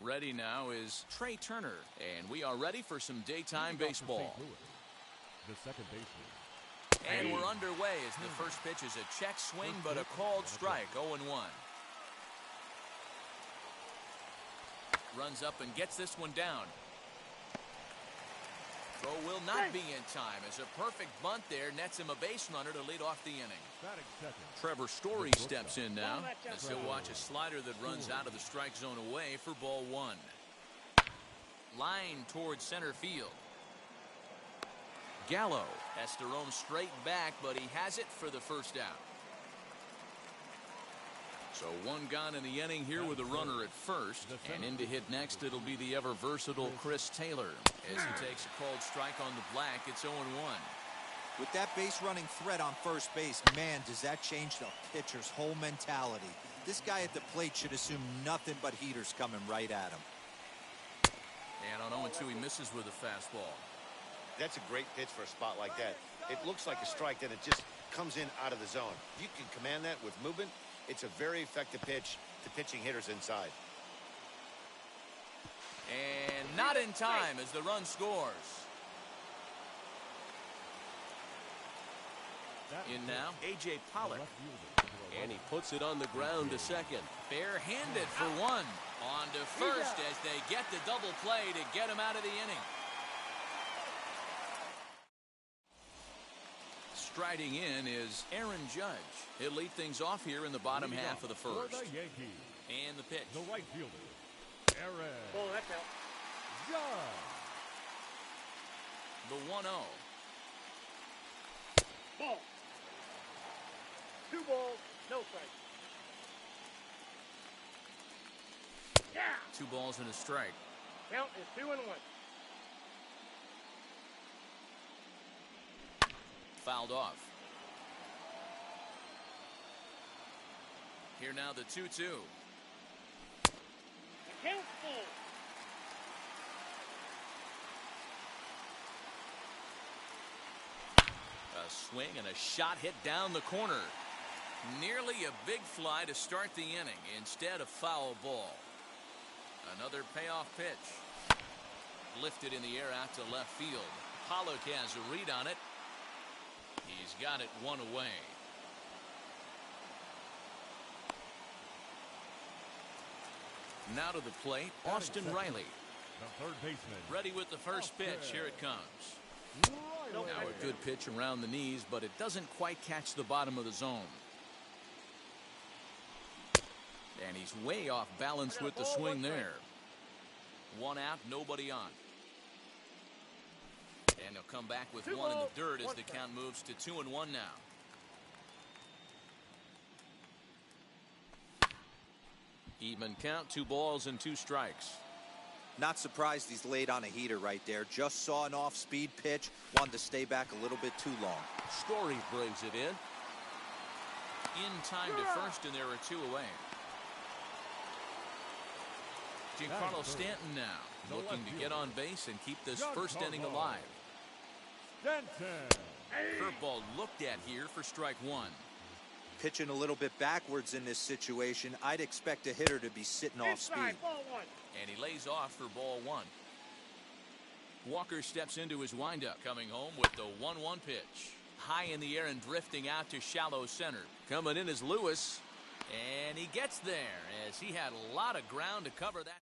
Ready now is Trey Turner, and we are ready for some daytime baseball. The second baseman. And we're underway as the first pitch is a check swing, but a called strike, 0-1. Runs up and gets this one down. Throw will not be in time as a perfect bunt there nets him a base runner to lead off the inning. Trevor Story steps in now as he'll watch a slider that runs out of the strike zone away for ball one. Line towards center field. Gallo has to roam straight back, but he has it for the first out. So one gone in the inning here with a runner at first, and in to hit next it'll be the ever versatile Chris Taylor as he takes a called strike on the black. It's 0-1. With that base running threat on first base, man, does that change the pitcher's whole mentality. This guy at the plate should assume nothing but heaters coming right at him. And on 0-2 he misses with a fastball. That's a great pitch for a spot like that. It looks like a strike, then it just comes in out of the zone. If you can command that with movement, it's a very effective pitch to pitching hitters inside. And not in time as the run scores. In now, A.J. Pollock. And he puts it on the ground to second. Bare-handed for one. On to first as they get the double play to get him out of the inning. Striding in is Aaron Judge. He'll lead things off here in the bottom half of the first. And the pitch. The right fielder, Aaron Judge. The 1-0. Ball. 2 balls, no strike. Yeah. 2 balls and a strike. Count is 2-1. Fouled off. Here now the 2-2. The count's full. A swing and a shot hit down the corner. Nearly a big fly to start the inning. Instead, a foul ball. Another payoff pitch. Lifted in the air out to left field. Pollock has a read on it. He's got it one away. Now to the plate, Austin Riley. The third baseman. Ready with the first pitch. Here it comes. Now a good pitch around the knees, but it doesn't quite catch the bottom of the zone. And he's way off balance with the swing there. 1 out, nobody on. And he'll come back with 1 in the dirt as the count moves to 2-1 now. Even count, 2 balls and 2 strikes. Not surprised he's laid on a heater right there. Just saw an off-speed pitch. Wanted to stay back a little bit too long. Story brings it in. In time to first, and there are 2 away. Giancarlo Stanton now, looking to get on base and keep this first inning alive. Curveball looked at here for strike 1. Pitching a little bit backwards in this situation. I'd expect a hitter to be sitting off speed. And he lays off for ball 1. Walker steps into his windup, coming home with the 1-1 pitch. High in the air and drifting out to shallow center. Coming in is Lewis. And he gets there as he had a lot of ground to cover that.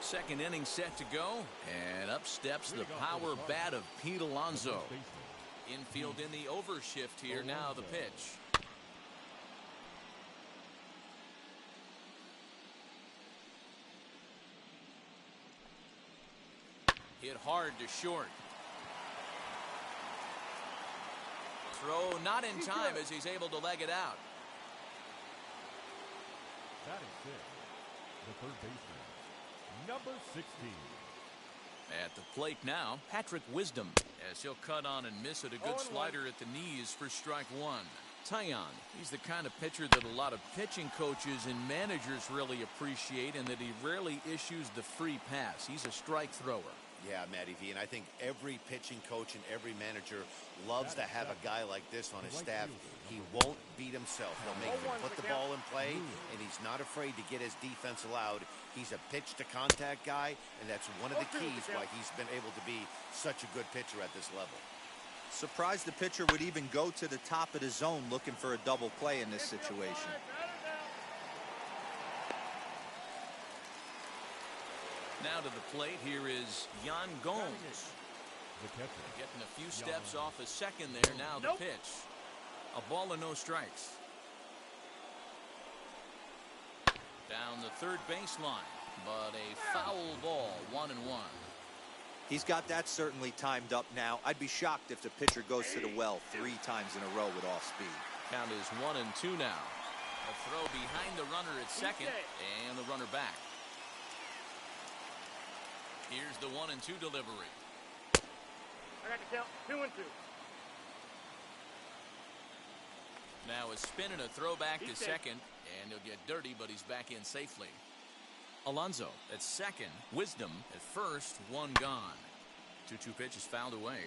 Second inning set to go, and up steps the power bat of Pete Alonso. Infield in the overshift here. Now the pitch. Hit hard to short. Throw not in time as he's able to leg it out. That is it. The third baseman, number 16. At the plate now, Patrick Wisdom, as he'll cut on and miss it. A good slider at the knees for strike 1. Taillon, he's the kind of pitcher that a lot of pitching coaches and managers really appreciate, and that he rarely issues the free pass. He's a strike thrower. Yeah, Matty V, and I think every pitching coach and every manager loves to have a guy like this on his staff. He won't beat himself. He'll make you put the ball in play, and he's not afraid to get his defense allowed. He's a pitch-to-contact guy, and that's one of the keys why he's been able to be such a good pitcher at this level. Surprised the pitcher would even go to the top of the zone looking for a double play in this situation. Now to the plate, here is Yan Gomes. The catcher. Getting a few steps off a second there. Now the pitch. A ball and no strikes. Down the third baseline, but a foul ball, 1-1. He's got that certainly timed up now. I'd be shocked if the pitcher goes to the well 3 times in a row with off speed. Count is 1-2 now. A throw behind the runner at second, and the runner back. Here's the 1-2 delivery. I got the count. 2-2. Now a spin and a throw back to second, and he'll get dirty, but he's back in safely. Alonso at second, Wisdom at first, 1 gone. 2-2 pitch is fouled away.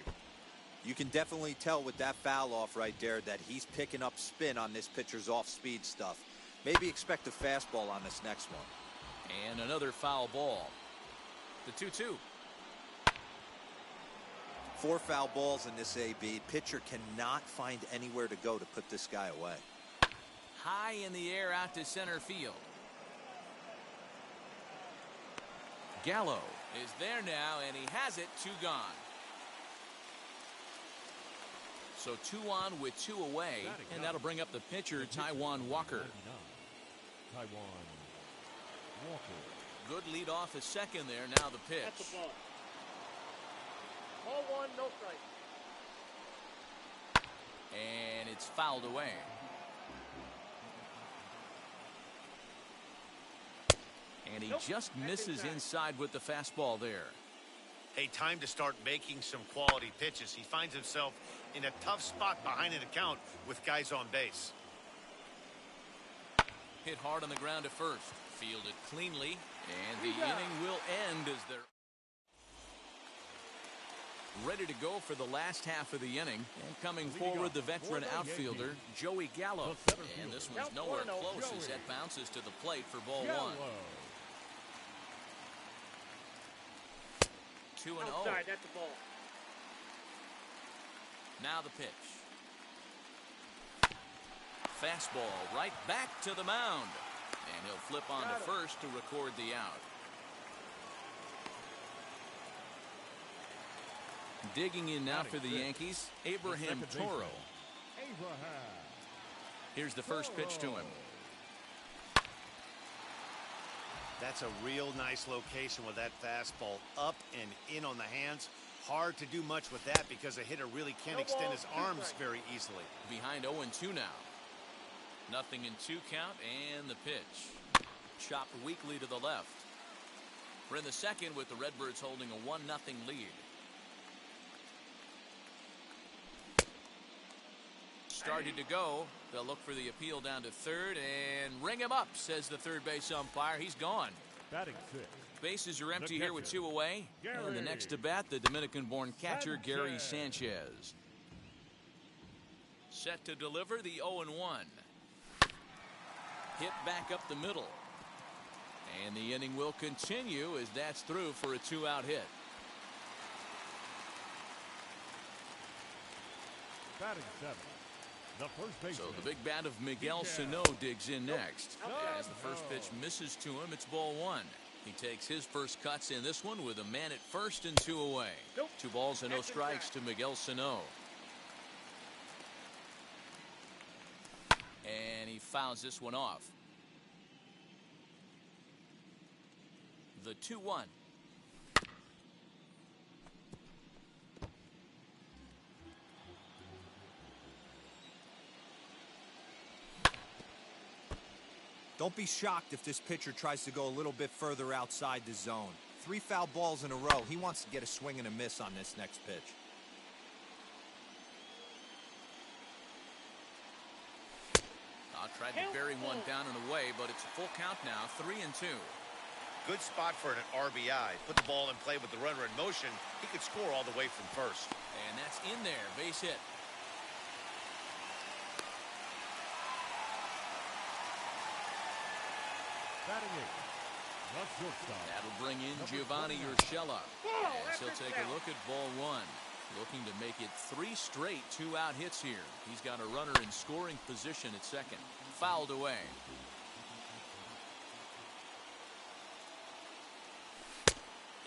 You can definitely tell with that foul off right there that he's picking up spin on this pitcher's off-speed stuff. Maybe expect a fastball on this next one. And another foul ball. The 2-2. 4 foul balls in this AB. Pitcher cannot find anywhere to go to put this guy away. High in the air out to center field. Gallo is there now, and he has it. 2 gone. So 2 on with 2 away, and that'll bring up the pitcher, Taijuan Walker. Taijuan Walker. Good lead off a second there. Now the pitch. That's the ball. Ball 1, no strike. And it's fouled away. And he just misses inside with the fastball there. Hey, time to start making some quality pitches. He finds himself in a tough spot behind an account with guys on base. Hit hard on the ground at first. Fielded cleanly. And the inning will end as they're ready to go for the last half of the inning. And coming forward, the veteran outfielder, Joey Gallo. And this one's nowhere close as that bounces to the plate for ball 1. 2-0. Outside, that's the ball. Now the pitch. Fastball right back to the mound. And he'll flip on to first to record the out. Digging in now for the Yankees, Abraham Toro. Here's the first pitch to him. That's a real nice location with that fastball up and in on the hands. Hard to do much with that because a hitter really can't extend his arms very easily. Behind 0-2 now. 0-2 count, and the pitch. Chopped weakly to the left. We're in the second with the Redbirds holding a 1-0 lead. Started to go. They'll look for the appeal down to third and ring him up, says the third base umpire. He's gone. Batting 6. Bases are empty here with 2 away. And the next to bat, the Dominican-born catcher, Gary Sanchez. Set to deliver the 0-1. Hit back up the middle. And the inning will continue as that's through for a 2-out hit. Batting 7. The first baseman. So the big bat of Miguel Sano digs in next. As the first pitch misses to him, it's ball 1. He takes his first cuts in this one with a man at first and 2 away. 2 balls and no strikes to Miguel Sano. And he fouls this one off. The 2-1. Don't be shocked if this pitcher tries to go a little bit further outside the zone. 3 foul balls in a row. He wants to get a swing and a miss on this next pitch. Tried to bury one down and away, but it's a full count now. 3-2. Good spot for an RBI. Put the ball in play with the runner in motion. He could score all the way from first. And that's in there. Base hit. Batting eighth, the shortstop. That'll bring in Giovanni 49. Urshela. As he'll take a look at ball one. Looking to make it 3 straight 2-out hits here. He's got a runner in scoring position at second. Fouled away.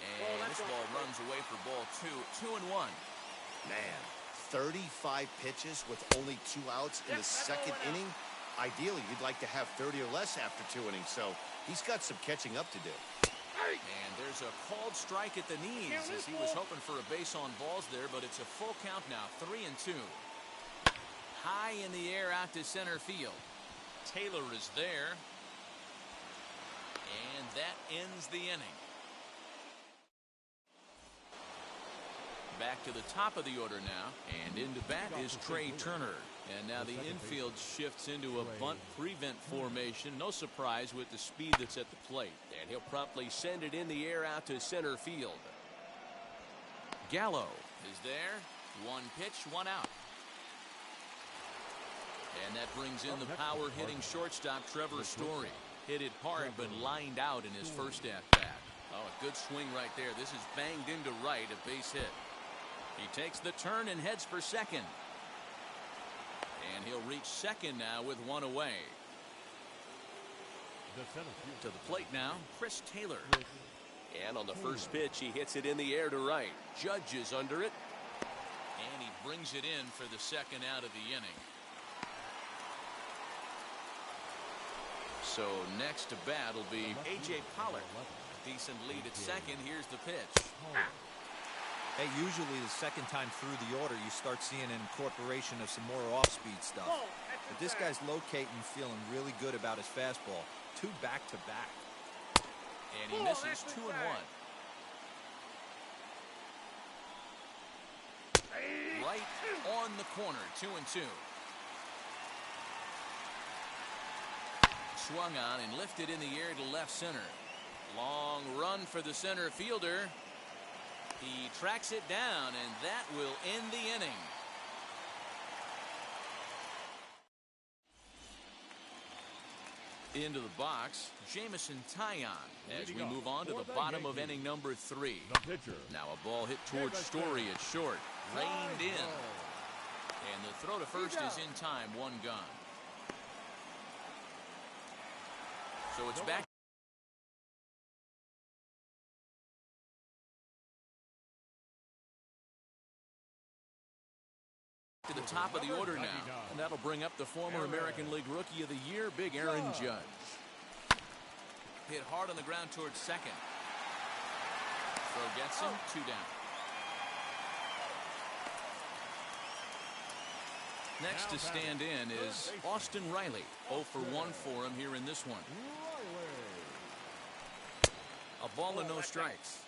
And this ball runs away for ball 2. 2-1. Man, 35 pitches with only 2 outs in the second inning. Ideally, you'd like to have 30 or less after 2 innings, so he's got some catching up to do. And there's a called strike at the knees as he was hoping for a base on balls there, but it's a full count now, 3-2. High in the air out to center field. Taylor is there. And that ends the inning. Back to the top of the order now, and into bat is Trey Turner. And now the infield shifts into a bunt prevent formation. No surprise with the speed that's at the plate. And he'll promptly send it in the air out to center field. Gallo is there. 1 pitch, 1 out. And that brings in the power hitting shortstop Trevor Story. Hit it hard but lined out in his first at bat. Oh, a good swing right there. This is banged into right, a base hit. He takes the turn and heads for second. And he'll reach second now with 1 away. To the plate now, Chris Taylor. And on the first pitch, he hits it in the air to right. Judge is under it. And he brings it in for the second out of the inning. So next to bat will be A.J. Pollard. Decent lead at second. Here's the pitch. Hey, usually the second time through the order, you start seeing an incorporation of some more off-speed stuff. But this guy's locating, feeling really good about his fastball. 2 back-to-back. And he misses 2-1. Right on the corner, 2-2. Swung on and lifted in the air to left center. Long run for the center fielder. He tracks it down, and that will end the inning. Into the box, Jamison Taillon as we move on to the bottom of inning number 3. Now a ball hit towards Story at short. Reined in. And the throw to first is in time, 1 gone. So it's back to the top of the order now, and that'll bring up the former American League Rookie of the Year, Big Aaron Judge. Hit hard on the ground towards second. Throw gets him, 2 down. Next to stand in is Austin Riley. 0 for 1 for him here in this one. A ball and no strikes.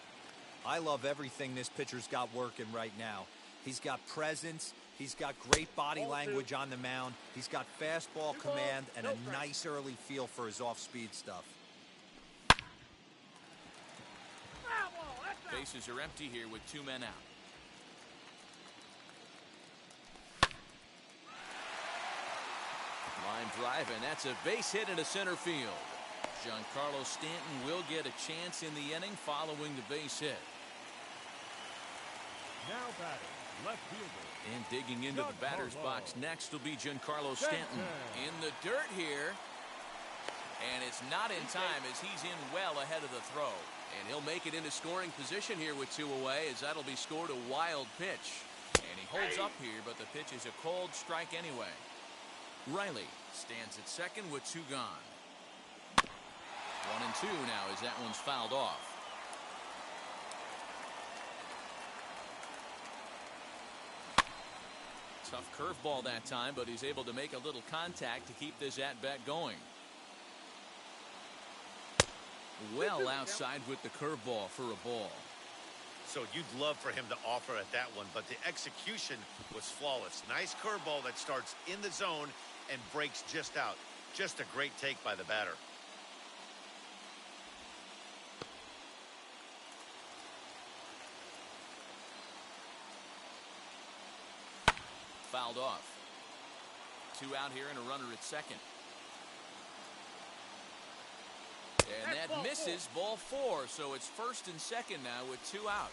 I love everything this pitcher's got working right now. He's got presence. He's got great body language on the mound. He's got fastball command and a nice early feel for his off-speed stuff. Bases are empty here with 2 men out. Line drive, and that's a base hit into center field. Giancarlo Stanton will get a chance in the inning following the base hit. Now batting, left fielder. And digging into the batter's box next will be Giancarlo Stanton. In the dirt here. And it's not in time as he's in well ahead of the throw. And he'll make it into scoring position here with 2 away as that'll be scored a wild pitch. And he holds up here, but the pitch is a cold strike anyway. Riley stands at second with 2 gone. 1-2 now as that one's fouled off. Tough curveball that time, but he's able to make a little contact to keep this at-bat going. Well outside with the curveball for a ball. So you'd love for him to offer at that one, but the execution was flawless. Nice curveball that starts in the zone and breaks just out. Just a great take by the batter. Fouled off. 2 out here and a runner at second. And that misses, ball 4. So it's first and second now with 2 out.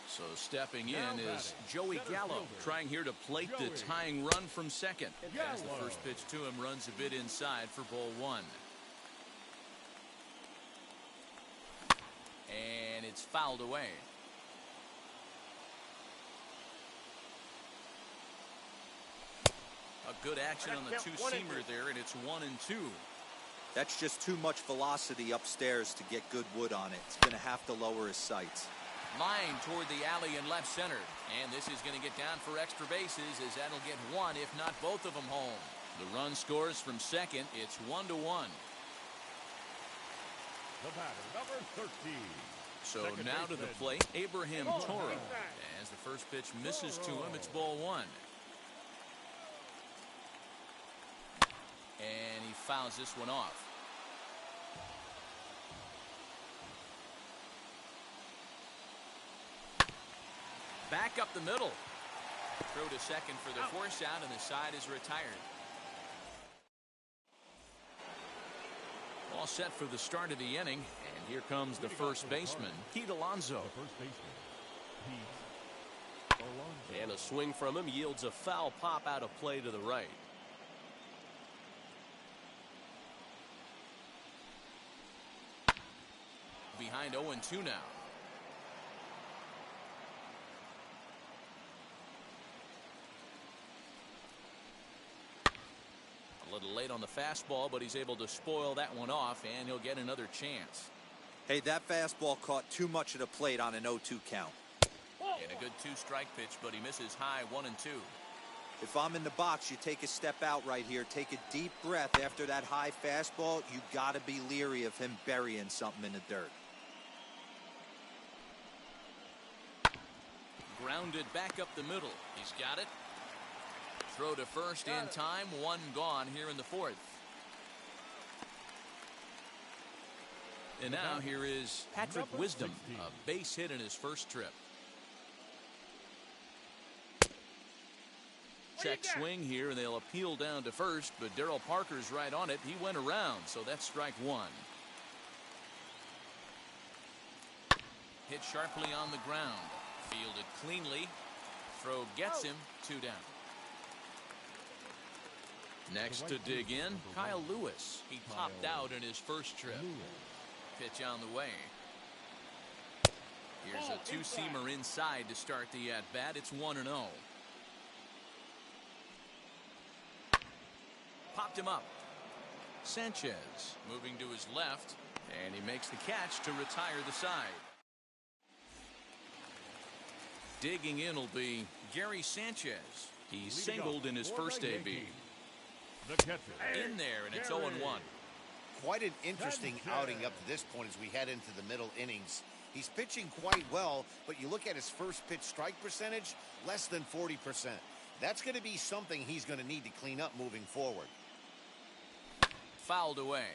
So stepping in is Joey Gallo, trying here to plate the tying run from second. As the first pitch to him runs a bit inside for ball 1. And it's fouled away. A good action on the two-seamer there, and it's 1-2. That's just too much velocity upstairs to get good wood on it. It's going to have to lower his sights. Line toward the alley in left center. And this is going to get down for extra bases, as that'll get one, if not both of them, home. The run scores from second. It's 1-1. The batter, number 13. So now to the plate, Abraham Toro. As the first pitch misses to him, it's ball 1. And he fouls this one off. Back up the middle. Throw to second for the force out, and the side is retired. All set for the start of the inning, and here comes the first baseman, Pete Alonso. The first baseman, Pete Alonso. And a swing from him yields a foul pop out of play to the right. Behind 0-2 now. A little late on the fastball, but he's able to spoil that one off, and he'll get another chance. Hey, that fastball caught too much of the plate on an 0-2 count. And a good 2-strike pitch, but he misses high, 1-2. If I'm in the box, you take a step out right here. Take a deep breath after that high fastball. You got to be leery of him burying something in the dirt. Grounded back up the middle. He's got it. Throw to first in time. One gone here in the fourth. And now here is Patrick Wisdom, a base hit in his first trip. Check swing here, and they'll appeal down to first, but Darryl Parker's right on it. He went around, so that's strike 1. Hit sharply on the ground. Fielded cleanly. Throw gets him. 2 down. Next to dig in, Kyle Lewis. He popped out in his first trip. Pitch on the way. Here's a two-seamer inside to start the at-bat. It's 1-0. Popped him up. Sanchez moving to his left, and he makes the catch to retire the side. Digging in will be Gary Sanchez. He singled in his first AB. The catcher. In there, and it's 0-1. Quite an interesting outing up to this point as we head into the middle innings. He's pitching quite well, but you look at his first pitch strike percentage, less than 40%. That's going to be something he's going to need to clean up moving forward. Fouled away.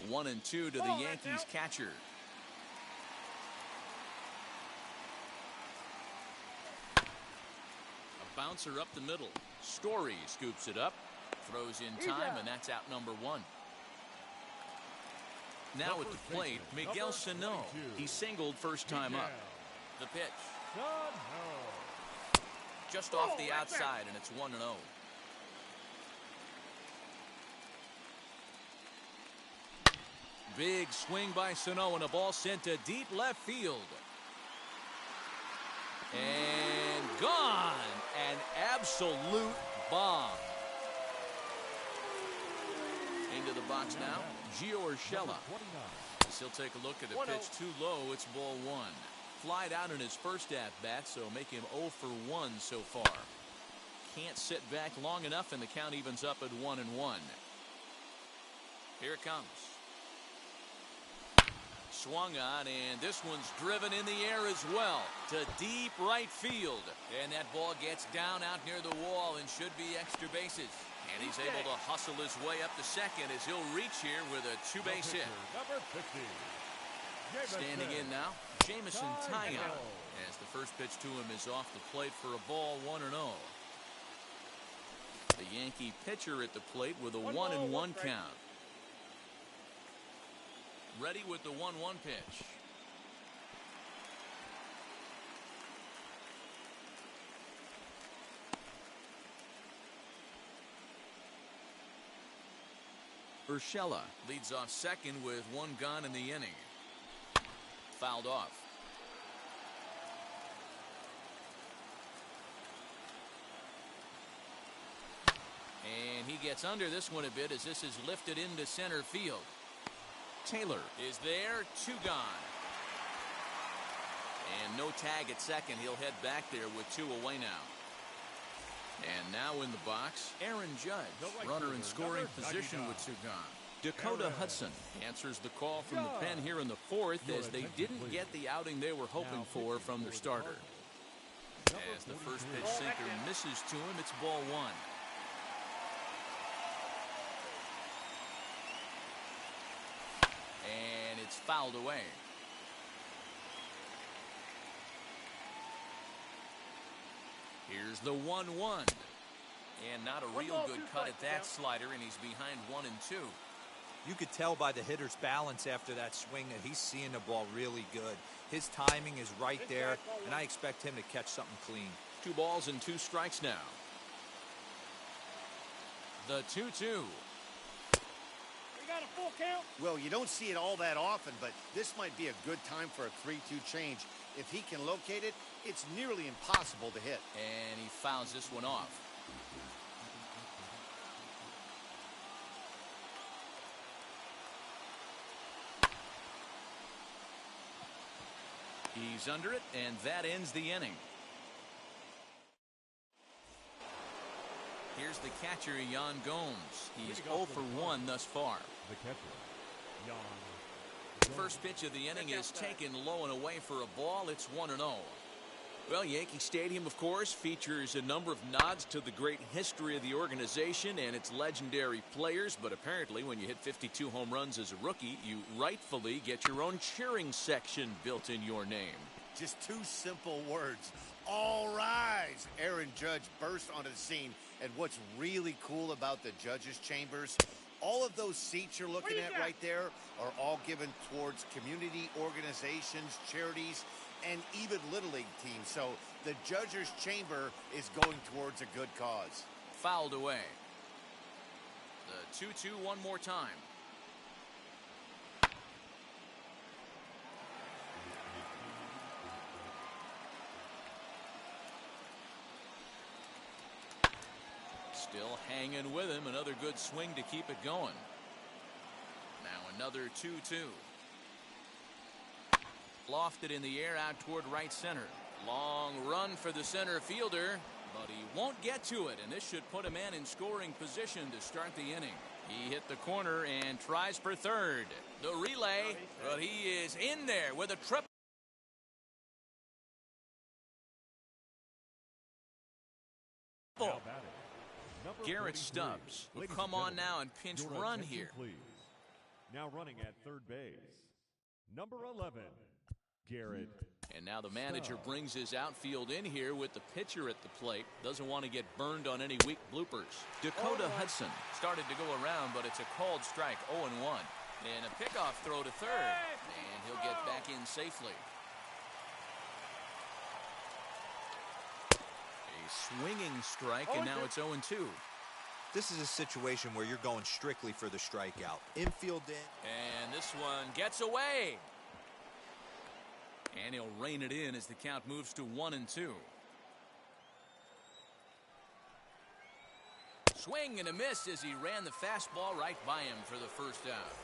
One and two to the Yankees catcher. A bouncer up the middle. Story scoops it up, throws in time, and that's out number 1. Now at the plate, Miguel Sano. He singled first time up. The pitch. Just off the outside, and it's 1-0. Big swing by Sano, and a ball sent to deep left field. And gone. An absolute bomb. Into the box now, Gio Urshela. He'll take a look at the pitch too low. It's ball 1. Flied out in his first at-bat, so make him 0 for 1 so far. Can't sit back long enough, and the count evens up at 1-1. Here it comes. Swung on, and this one's driven in the air as well to deep right field. And that ball gets down out near the wall and should be extra bases. And he's able to hustle his way up to second as he'll reach here with a 2-base hit. Number 50. Standing in now, Jameson Taillon, as the first pitch to him is off the plate for a ball, 1-0. The The Yankee pitcher at the plate with a 1-1 count. Ready with the 1-1 pitch. Urshela leads off second with one gone in the inning. Fouled off. And he gets under this one a bit as this is lifted into center field. Taylor is there, 2 gone. And no tag at second. He'll head back there with 2 away now. And now in the box, Aaron Judge, runner in scoring position with 2 gone. Dakota Hudson answers the call from the pen here in the 4th as they didn't get the outing they were hoping for from their starter. As the first pitch sinker misses to him, it's ball 1. And it's fouled away. Here's the 1-1. And not a real good cut at that slider, and he's behind 1 and 2. You could tell by the hitter's balance after that swing that he's seeing the ball really good. His timing is right there, and I expect him to catch something clean. 2 balls and 2 strikes now. The 2-2. We got a full count. Well, you don't see it all that often, but this might be a good time for a 3-2 change. If he can locate it, it's nearly impossible to hit. And he fouls this one off. He's under it, and that ends the inning. Here's the catcher, Yan Gomes. He's 0 for 1 thus far. The catcher, Yan. First pitch of the inning is taken low and away for a ball. It's 1-0. Well, Yankee Stadium, of course, features a number of nods to the great history of the organization and its legendary players, but apparently when you hit 52 home runs as a rookie, you rightfully get your own cheering section built in your name. Just 2 simple words. All rise! Aaron Judge burst onto the scene, and what's really cool about the judges' chambers, all of those seats you're looking at right there are all given towards community organizations, charities, and even Little League teams. So the judges' chamber is going towards a good cause. Fouled away. The 2-2 one more time. Still hanging with him. Another good swing to keep it going. Now another 2-2. Lofted in the air out toward right center. Long run for the center fielder, but he won't get to it, and this should put a man in scoring position to start the inning. He hit the corner and tries for third. The relay, but he is in there with a triple. Garrett Stubbs will come on now and pinch run here. Please. Now running at third base, number 11, Garrett. And now the manager brings his outfield in here with the pitcher at the plate. Doesn't want to get burned on any weak bloopers. Dakota Hudson started to go around, but it's a called strike, 0-1. And a pickoff throw to third, and he'll get back in safely. A swinging strike, and now it's 0-2. This is a situation where you're going strictly for the strikeout. Infield in. And this one gets away. And he'll rein it in as the count moves to 1-2. Swing and a miss as he ran the fastball right by him for the first out.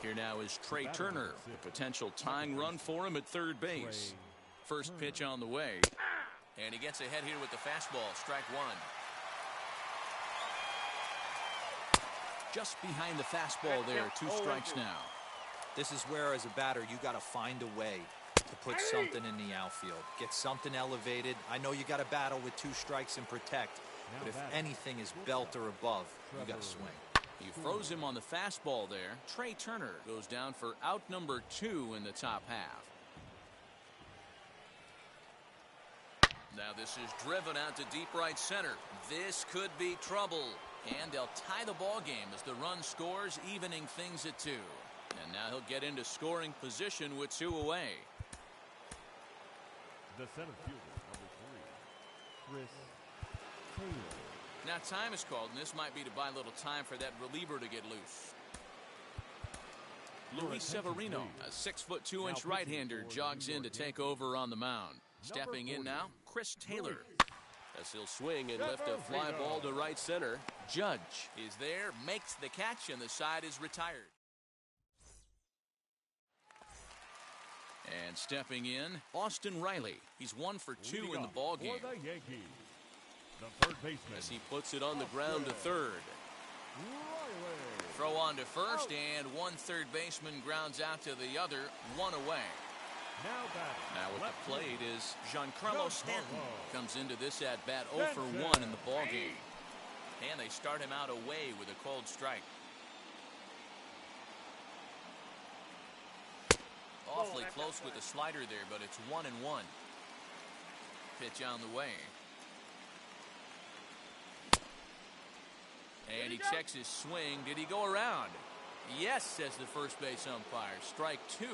Here now is Trey Turner, a potential tying run for him at third base. First pitch on the way. And he gets ahead here with the fastball, strike 1. Just behind the fastball there, 2 strikes now. This is where, as a batter, you got to find a way to put something in the outfield. Get something elevated. I know you got to battle with 2 strikes and protect, but if anything is belt or above, you got to swing. He froze him on the fastball there. Trey Turner goes down for out number 2 in the top half. Now this is driven out to deep right center. This could be trouble. And they'll tie the ball game as the run scores, evening things at 2. And now he'll get into scoring position with 2 away. The center fielder, number 3, Chris Taylor. Now time is called, and this might be to buy a little time for that reliever to get loose. Luis Severino, a 6'2" right-hander, jogs in to take over on the mound. Stepping in now, Chris Taylor. As he'll swing and lift a fly ball to right center. Judge is there, makes the catch, and the side is retired. And stepping in, Austin Riley. He's 1 for 2 in the ball game. For the Yankees, the third baseman. As he puts it on the ground to third. Riley. Throw on to first, and one third baseman grounds out to the other, 1 away. Now at the plate is Giancarlo Stanton. Comes into this at bat 0 for 1 in the ball game. And they start him out away with a cold strike. Awfully close with the slider there, but it's 1-1. Pitch on the way. And he checks his swing. Did he go around? Yes, says the first base umpire. Strike 2.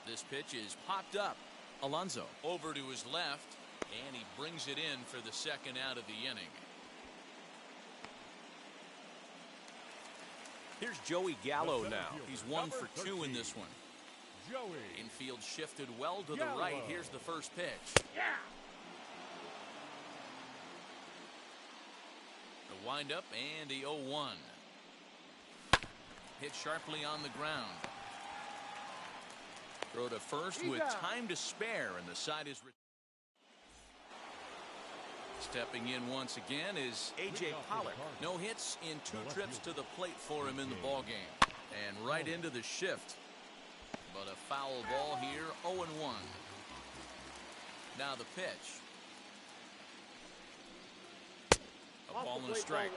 This pitch is popped up. Alonso over to his left, and he brings it in for the second out of the inning. Here's Joey Gallo now. He's 1 for 2 in this one. Infield shifted well to the right. Here's the first pitch. The windup and the 0-1. Hit sharply on the ground. Throw to first with time to spare, and the side is. Stepping in once again is A.J. Pollock. No hits in 2 trips to the plate for him in the ball game. And right into the shift. But a foul ball here, 0-1. Now the pitch. A ball and a strike.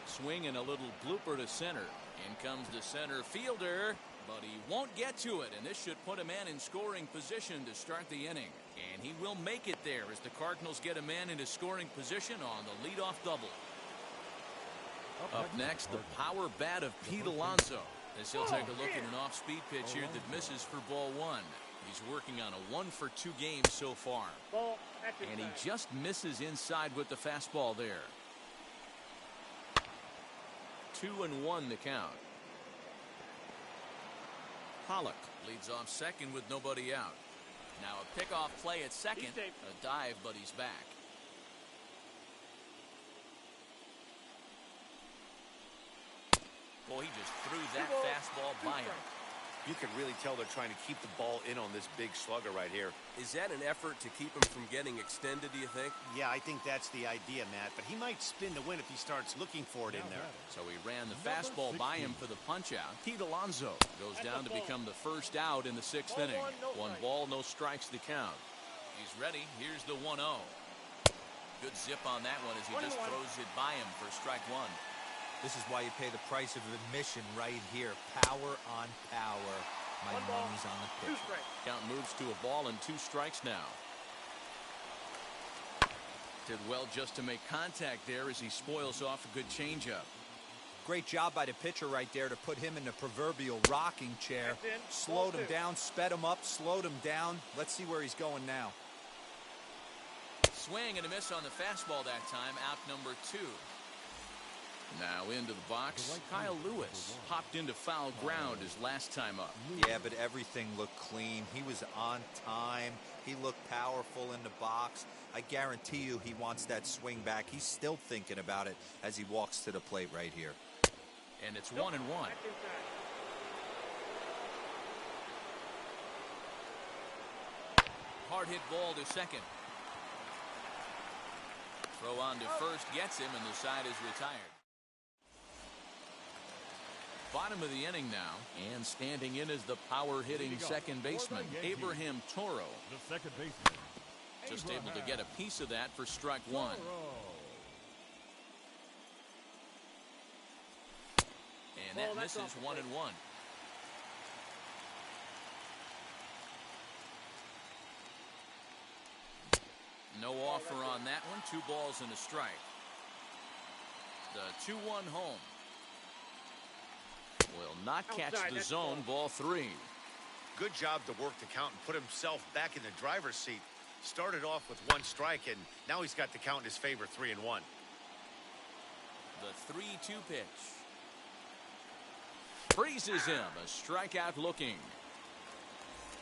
Swing and a little blooper to center. In comes the center fielder, but he won't get to it, and this should put a man in scoring position to start the inning. And he will make it there as the Cardinals get a man into scoring position on the leadoff double. Up next, the power bat of Pete Alonso, as he'll take a look at an off-speed pitch here that misses for ball 1. He's working on a 1 for 2 game so far. And he just misses inside with the fastball there. 2-1 the count. Pollock leads off second with nobody out. Now a pickoff play at second. A dive, but he's back. Boy, he just threw that fastball by him. You can really tell they're trying to keep the ball in on this big slugger right here. Is that an effort to keep him from getting extended, do you think? Yeah, I think that's the idea, Matt. But he might spin to win if he starts looking for it in there. So he ran the fastball by him for the punch-out. Pete Alonso goes down to become the first out in the 6th inning. 1 ball, no strikes to count. He's ready. Here's the 1-0. Good zip on that one as he just throws it by him for strike 1. This is why you pay the price of admission right here. Power on power. My money's on the pitch. Count moves to a ball and 2 strikes now. Did well just to make contact there as he spoils off a good changeup. Great job by the pitcher right there to put him in the proverbial rocking chair. Slowed him down, sped him up, slowed him down. Let's see where he's going now. Swing and a miss on the fastball that time. Out number 2. Now into the box, Kyle Lewis popped into foul ground his last time up. Yeah, but everything looked clean. He was on time. He looked powerful in the box. I guarantee you he wants that swing back. He's still thinking about it as he walks to the plate right here. And it's 1-1. Hard hit ball to second. Throw on to first gets him, and the side is retired. Bottom of the inning now, and standing in is the power-hitting second baseman, Abraham Toro. The second baseman. Just able to get a piece of that for strike 1. And that misses 1-1. No offer on that one. 2 balls and a strike. The 2-1 home. Will not catch the zone. Ball 3. Good job to work the count and put himself back in the driver's seat. Started off with 1 strike, and now he's got the count in his favor, 3-1. The 3-2 pitch. Freezes him. A strikeout looking.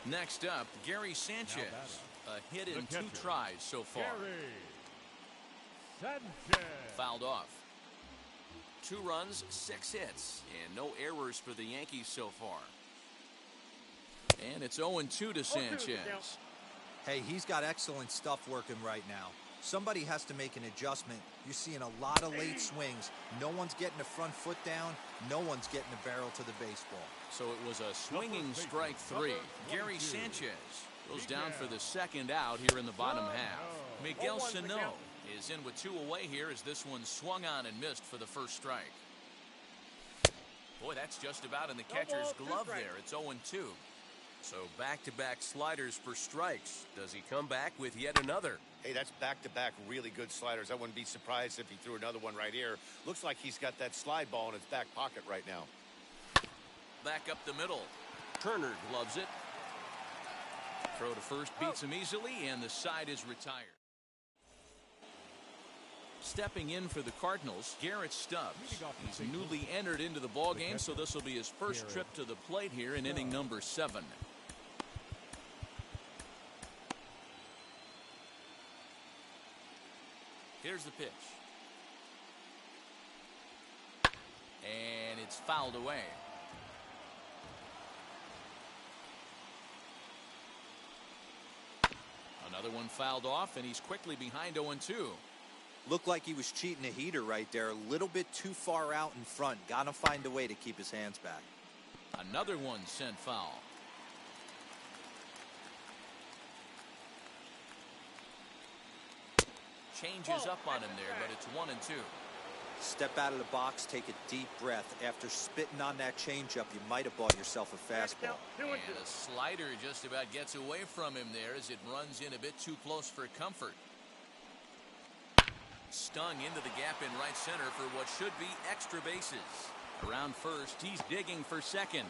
Next up, Gary Sanchez. A hit in 2 tries so far. Fouled off. 2 runs, 6 hits, and no errors for the Yankees so far. And it's 0-2 to Sanchez. Hey, he's got excellent stuff working right now. Somebody has to make an adjustment. You're seeing a lot of late swings. No one's getting the front foot down. No one's getting the barrel to the baseball. So it was a swinging strike 3. Gary Sanchez goes down for the 2nd out here in the bottom half. Miguel Sano is in with 2 away here as this one swung on and missed for the 1st strike. Boy, that's just about in the catcher's glove there. It's 0-2. So back-to-back sliders for strikes. Does he come back with yet another? Hey, that's back-to-back really good sliders. I wouldn't be surprised if he threw another one right here. Looks like he's got that slide ball in his back pocket right now. Back up the middle. Turner gloves it. Throw to first beats him easily, and the side is retired. Stepping in for the Cardinals, Garrett Stubbs. He's newly entered into the ballgame, so this will be his first trip to the plate here in inning number 7. Here's the pitch. And it's fouled away. Another one fouled off, and he's quickly behind 0-2. Looked like he was cheating a heater right there. A little bit too far out in front. Got to find a way to keep his hands back. Another one sent foul. Changes up on him there, but it's 1-2. Step out of the box, take a deep breath. After spitting on that changeup, you might have bought yourself a fastball. And a slider just about gets away from him there as it runs in a bit too close for comfort. Stung into the gap in right center for what should be extra bases. Around first, he's digging for second.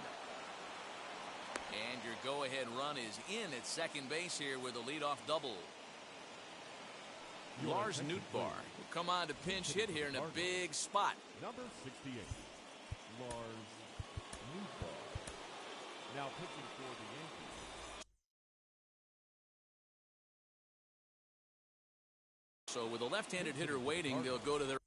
And your go-ahead run is in at second base here with a leadoff double. Lars Nootbaar will come on to pinch hit here in a big spot. Number 68, Lars Nootbaar. Now pitching for the Yankees. So with a left-handed hitter waiting, they'll go to their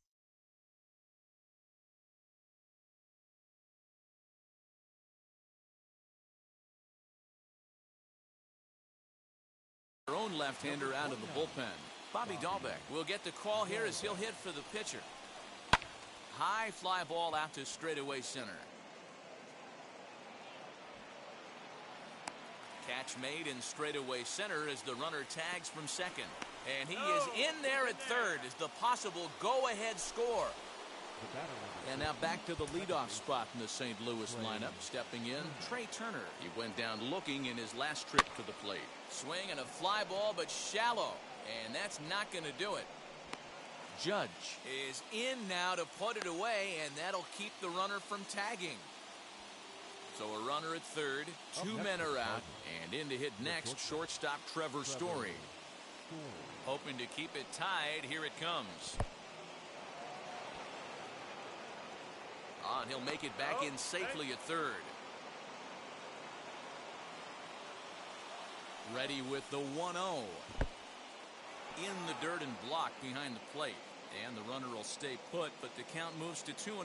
own left-hander out of the bullpen. Bobby Dahlbeck will get the call here as he'll hit for the pitcher. High fly ball out to straightaway center. Catch made in straightaway center as the runner tags from second. And he is in there at third as the possible go-ahead score. And now back to the leadoff spot in the St. Louis lineup. Stepping in, Trey Turner. He went down looking in his last trip to the plate. Swing and a fly ball, but shallow. And that's not going to do it. Judge is in now to put it away, and that'll keep the runner from tagging. So a runner at third, 2 men are out, and in to hit next, shortstop Trevor Story. Hoping to keep it tied, here it comes. And he'll make it back in safely at third. Ready with the 1-0. In the dirt and blocked behind the plate. And the runner will stay put, but the count moves to 2-0.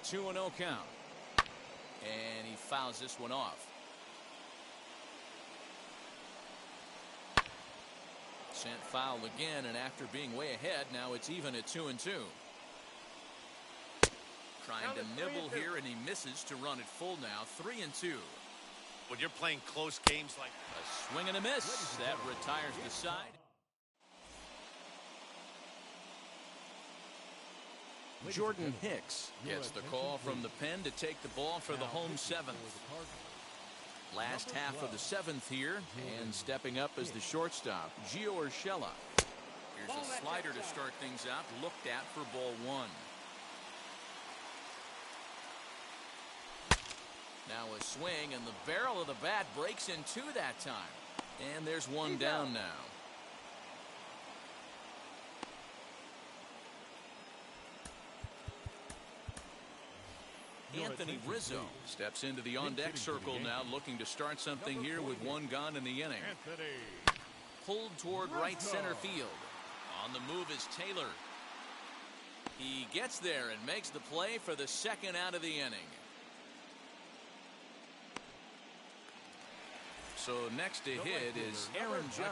2-0 count. And he fouls this one off. Sent foul again, and after being way ahead, now it's even at 2-2. Trying to nibble here, and he misses to run it full now. 3-2. When you're playing close games like a swing and a miss. That retires the side. Jordan Hicks. Gets the call from the pen to take the ball for the home seventh. Last half of the seventh here, and stepping up as the shortstop, Gio Urshela. Here's a slider to start things out, looked at for ball one. Now a swing, and the barrel of the bat breaks in two that time. And there's one down now. Anthony Rizzo steps into the on-deck circle now, looking to start something here with one gone in the inning. Pulled toward right center field. On the move is Taylor. He gets there and makes the play for the second out of the inning. So next to hit is Aaron Judge.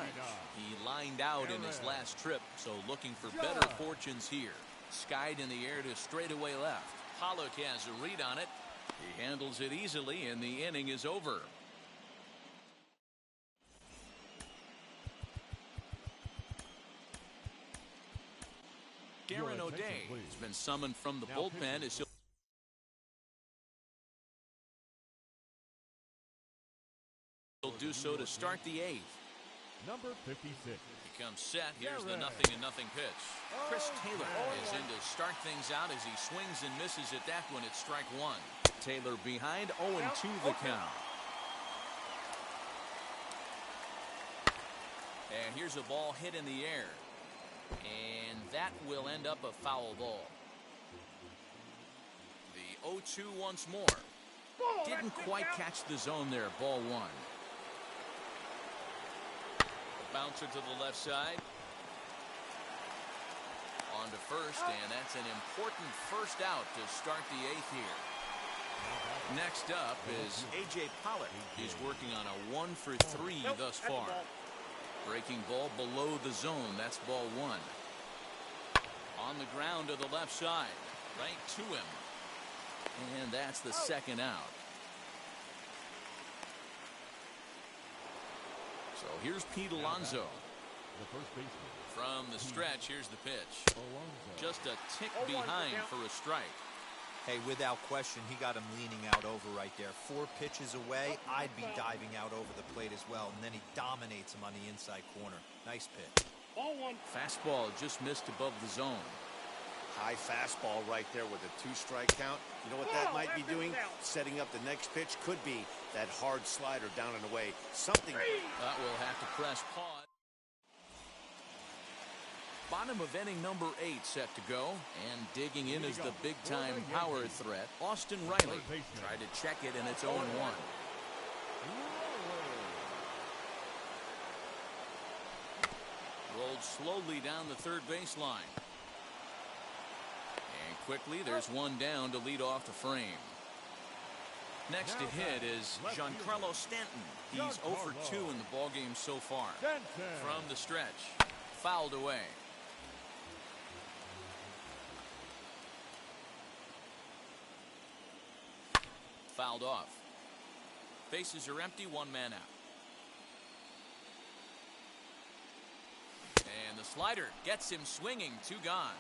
He lined out in his last trip, so looking for better fortunes here. Skied in the air to straightaway left. Pollock has a read on it. He handles it easily, and the inning is over. Darren O'Day has been summoned from the bullpen as he'll do so to start the eighth. Number 56. He comes set. Here's the 0-0 pitch. Chris Taylor is in to start things out as he swings and misses at that one. It's strike one. Taylor behind 0-2 the count. And here's a ball hit in the air. And that will end up a foul ball. The 0-2 once more. Didn't quite catch the zone there. Ball one. Bouncer to the left side. On to first, and that's an important first out to start the eighth here. Next up is A.J. Pollock. He's working on a 1-for-3 thus far. Breaking ball below the zone. That's ball one. On the ground to the left side. Right to him. And that's the second out. So here's Pete Alonso. From the stretch, here's the pitch. Just a tick behind for a strike. Hey, without question, he got him leaning out over right there. 4 pitches away, I'd be diving out over the plate as well. And then he dominates him on the inside corner. Nice pitch. Ball one. Fastball just missed above the zone. High fastball right there with a 2-strike count. You know what that might be doing? Setting up the next pitch. Could be that hard slider down and away. Something. That will have to press pause. Bottom of inning number 8 set to go. And digging in is the big-time power threat, Austin Riley. Tried to check it, and it's 0-1. Rolled slowly down the third baseline. And quickly, there's one down to lead off the frame. Next to hit is Giancarlo Stanton. He's 0 for 2 in the ballgame so far. From the stretch. Fouled away. Fouled off. Bases are empty, one man out. And the slider gets him swinging, 2 gone.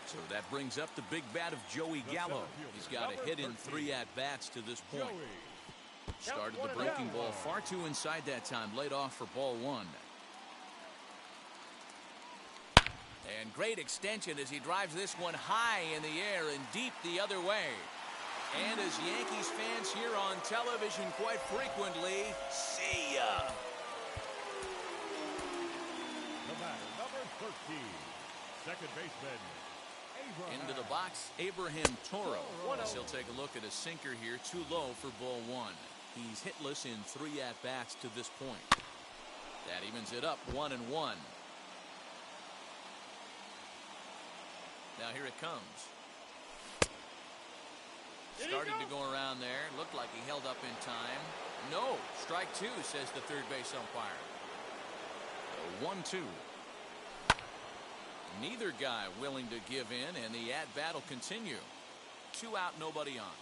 So that brings up the big bat of Joey Gallo. He's got a hit in 3 at-bats to this point. Started the breaking ball far too inside that time. Laid off for ball one. And great extension as he drives this one high in the air and deep the other way. And as Yankees fans hear on television quite frequently, see ya! The batter, number 13, second baseman. Into the box, Abraham Toro. As he'll take a look at a sinker here, too low for ball one. He's hitless in 3 at-bats to this point. That evens it up 1-1. Now here it comes. Started to go around there. Looked like he held up in time. No, strike 2, says the third base umpire. 1-2. Neither guy willing to give in, and the at-bat will continue. 2 out, nobody on.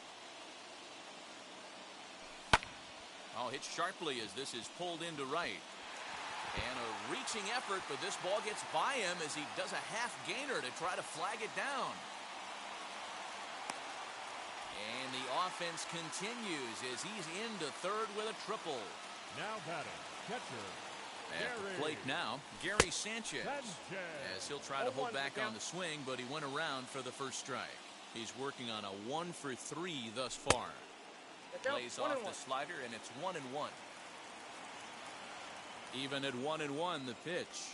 Oh, hit sharply as this is pulled into right. And a reaching effort, but this ball gets by him as he does a half gainer to try to flag it down. And the offense continues as he's into third with a triple. Now batting, catcher. At the plate now, Gary Sanchez. As he'll try to hold back on the swing, but he went around for the first strike. He's working on a 1-for-3 thus far. Lays off the slider, and it's 1-1. Even at 1-1, the pitch.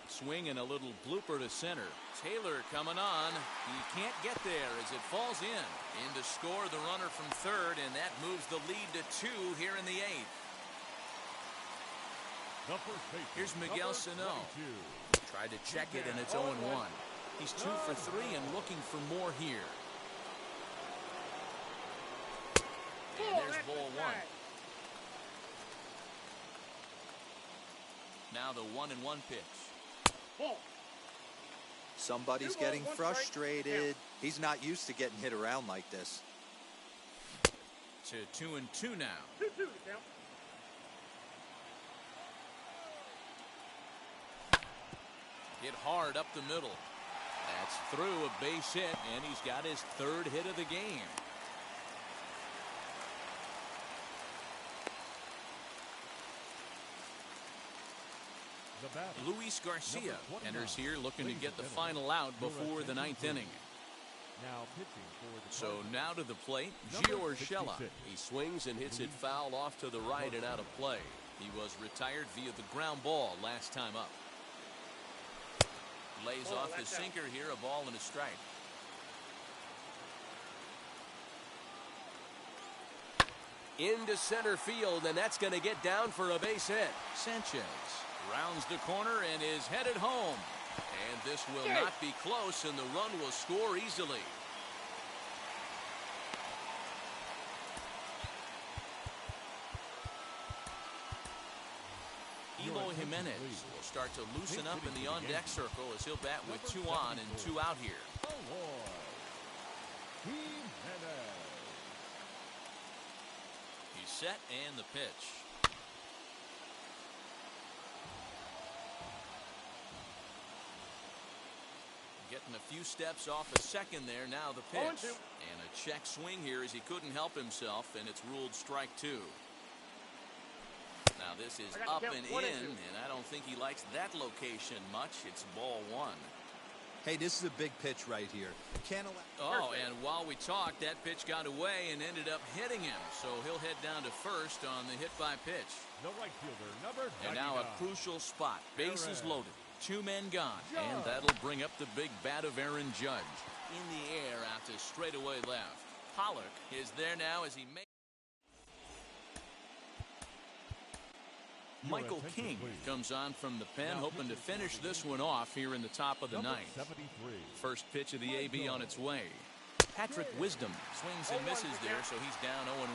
Swing and a little blooper to center. Taylor coming on. He can't get there as it falls in. In to score the runner from third, and that moves the lead to 2 here in the 8th. Here's Miguel Sano. Tried to check it, and it's 0-1. He's 2 for 3 and looking for more here. And there's ball 1. Now the 1-1 pitch. Somebody's getting frustrated. He's not used to getting hit around like this. To 2-2 now. 2-2 count. Hit hard up the middle. That's through a base hit, and he's got his 3rd hit of the game. Luis Garcia enters here looking to get the final out before the 9th inning. So now to the plate, Gio Urshela. He swings and hits it foul off to the right and out of play. He was retired via the ground ball last time up. Lays off the sinker here, a ball and a strike. Into center field, and that's going to get down for a base hit. Sanchez rounds the corner and is headed home. And this will not be close, and the run will score easily. Eloy Jimenez will start to loosen up in the on-deck circle as he'll bat with 2 on and 2 out here. He's set and the pitch. Getting a few steps off a second there. Now the pitch. And a check swing here as he couldn't help himself, and it's ruled strike 2. Now this is up and in, and I don't think he likes that location much. It's ball 1. Hey, this is a big pitch right here. Can't allow. Oh, and while we talked, that pitch got away and ended up hitting him. So he'll head down to first on the hit by pitch. The right fielder, number 99. And now a crucial spot. Bases loaded. 2 men gone. And that'll bring up the big bat of Aaron Judge. In the air out to straightaway left. Pollock is there now as he makes. Michael King comes on from the pen, hoping to finish this one off here in the top of the 9th. First pitch of the AB on its way. Patrick Wisdom swings and misses there, so he's down 0-1.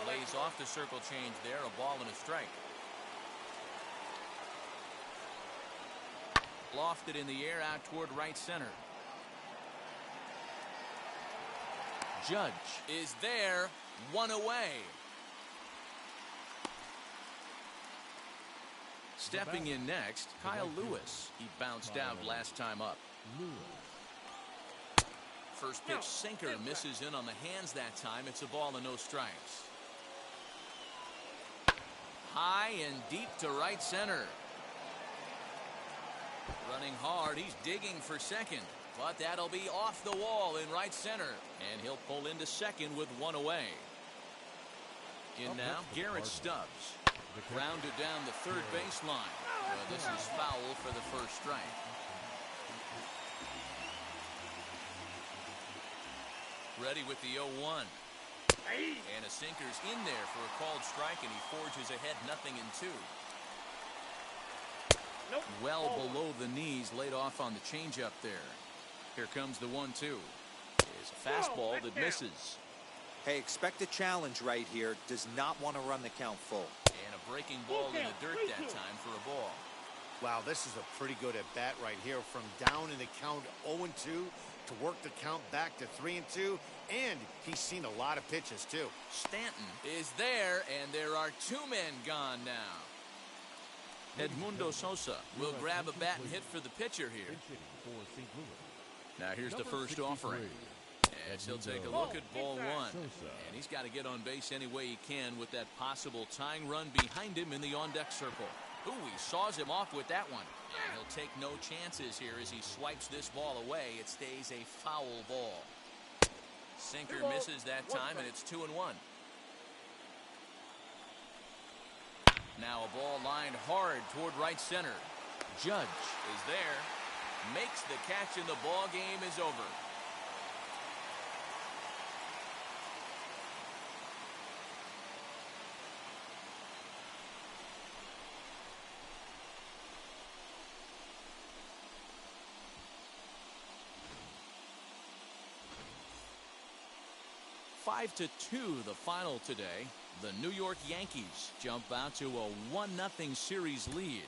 Lays off the circle change there, a ball and a strike. Lofted in the air out toward right center. Judge is there. 1 away. Stepping in next, Kyle Lewis. He bounced out last time up. First pitch sinker misses in on the hands that time. It's a ball and no strikes. High and deep to right center. Running hard. He's digging for second. But that'll be off the wall in right center. And he'll pull into second with 1 away. In now, Garrett Stubbs. Grounded down the third baseline. This is foul for the first strike. Ready with the 0-1. And a sinker's in there for a called strike, and he forges ahead 0-2. Well below the knees, laid off on the changeup there. Here comes the 1-2. It's a fastball that misses. Hey, expect a challenge right here. Does not want to run the count full. And a breaking ball in the dirt that time for a ball. Wow, this is a pretty good at-bat right here. From down in the count 0-2 to work the count back to 3-2. And he's seen a lot of pitches, too. Stanton is there, and there are 2 men gone now. Edmundo Sosa will grab a bat and hit for the pitcher here. Now here's the first offering. As he'll take a look at ball one. And he's got to get on base any way he can with that possible tying run behind him in the on-deck circle. Ooh, he saws him off with that one. And he'll take no chances here as he swipes this ball away. It stays a foul ball. Sinker misses that time, and it's 2-1. Now a ball lined hard toward right center. Judge is there. Makes the catch, and the ball game is over. Five to 2 the final today. The New York Yankees jump out to a 1-0 series lead.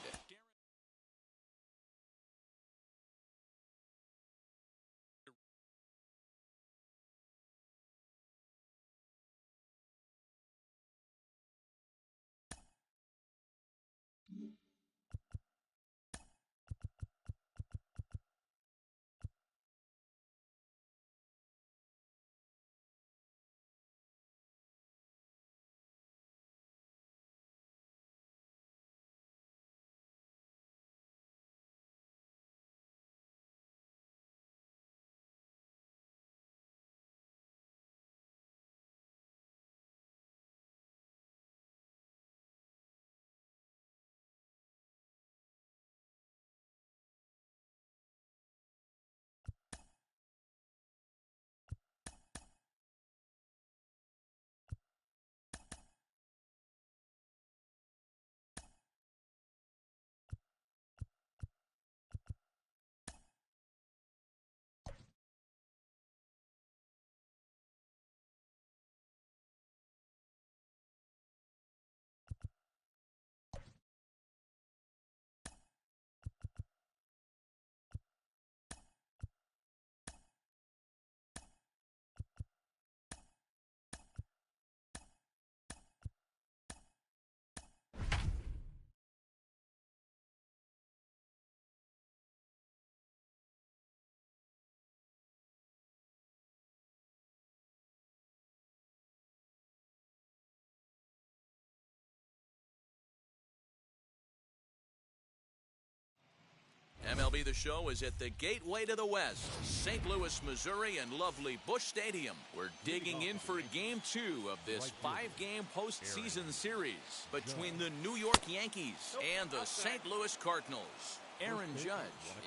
MLB The Show is at the gateway to the West, St. Louis, Missouri, and lovely Busch Stadium. We're digging in for Game 2 of this 5-game postseason series between the New York Yankees and the St. Louis Cardinals. Aaron Judge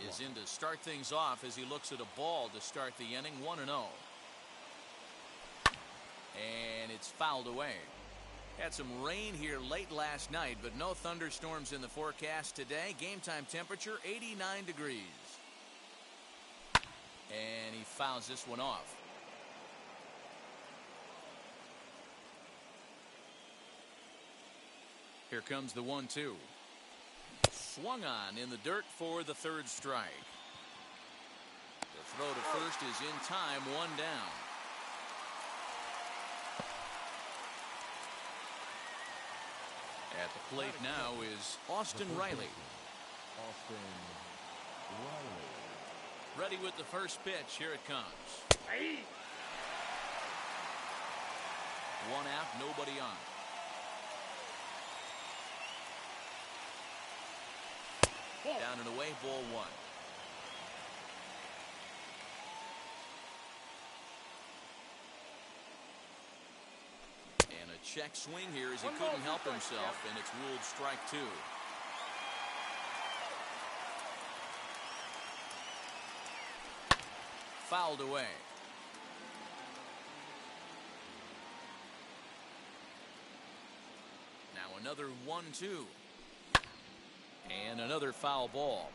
is in to start things off as he looks at a ball to start the inning, 1-0. And it's fouled away. Had some rain here late last night, but no thunderstorms in the forecast today. Game time temperature 89 degrees. And he fouls this one off. Here comes the 1-2. Swung on in the dirt for the third strike. The throw to first is in time, one down. At the plate now is Austin Riley. Ready with the first pitch. Here it comes. One out, nobody on. Down and away, ball one. Check swing here as he couldn't help himself, and it's ruled strike two. Fouled away. Now another 1-2. And another foul ball.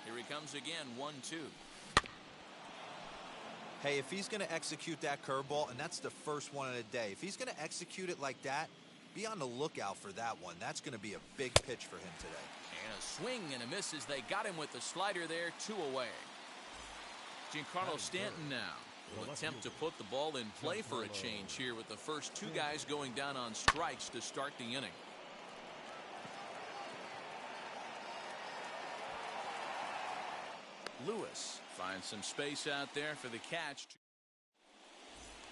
Here he comes again, 1-2. Hey, if he's going to execute that curveball, and that's the first one of the day, if he's going to execute it like that, be on the lookout for that one. That's going to be a big pitch for him today. And a swing and a miss as they got him with the slider there, 2 away. Giancarlo Stanton now will attempt to put the ball in play for a change here with the first 2 guys going down on strikes to start the inning. Lewis finds some space out there for the catch.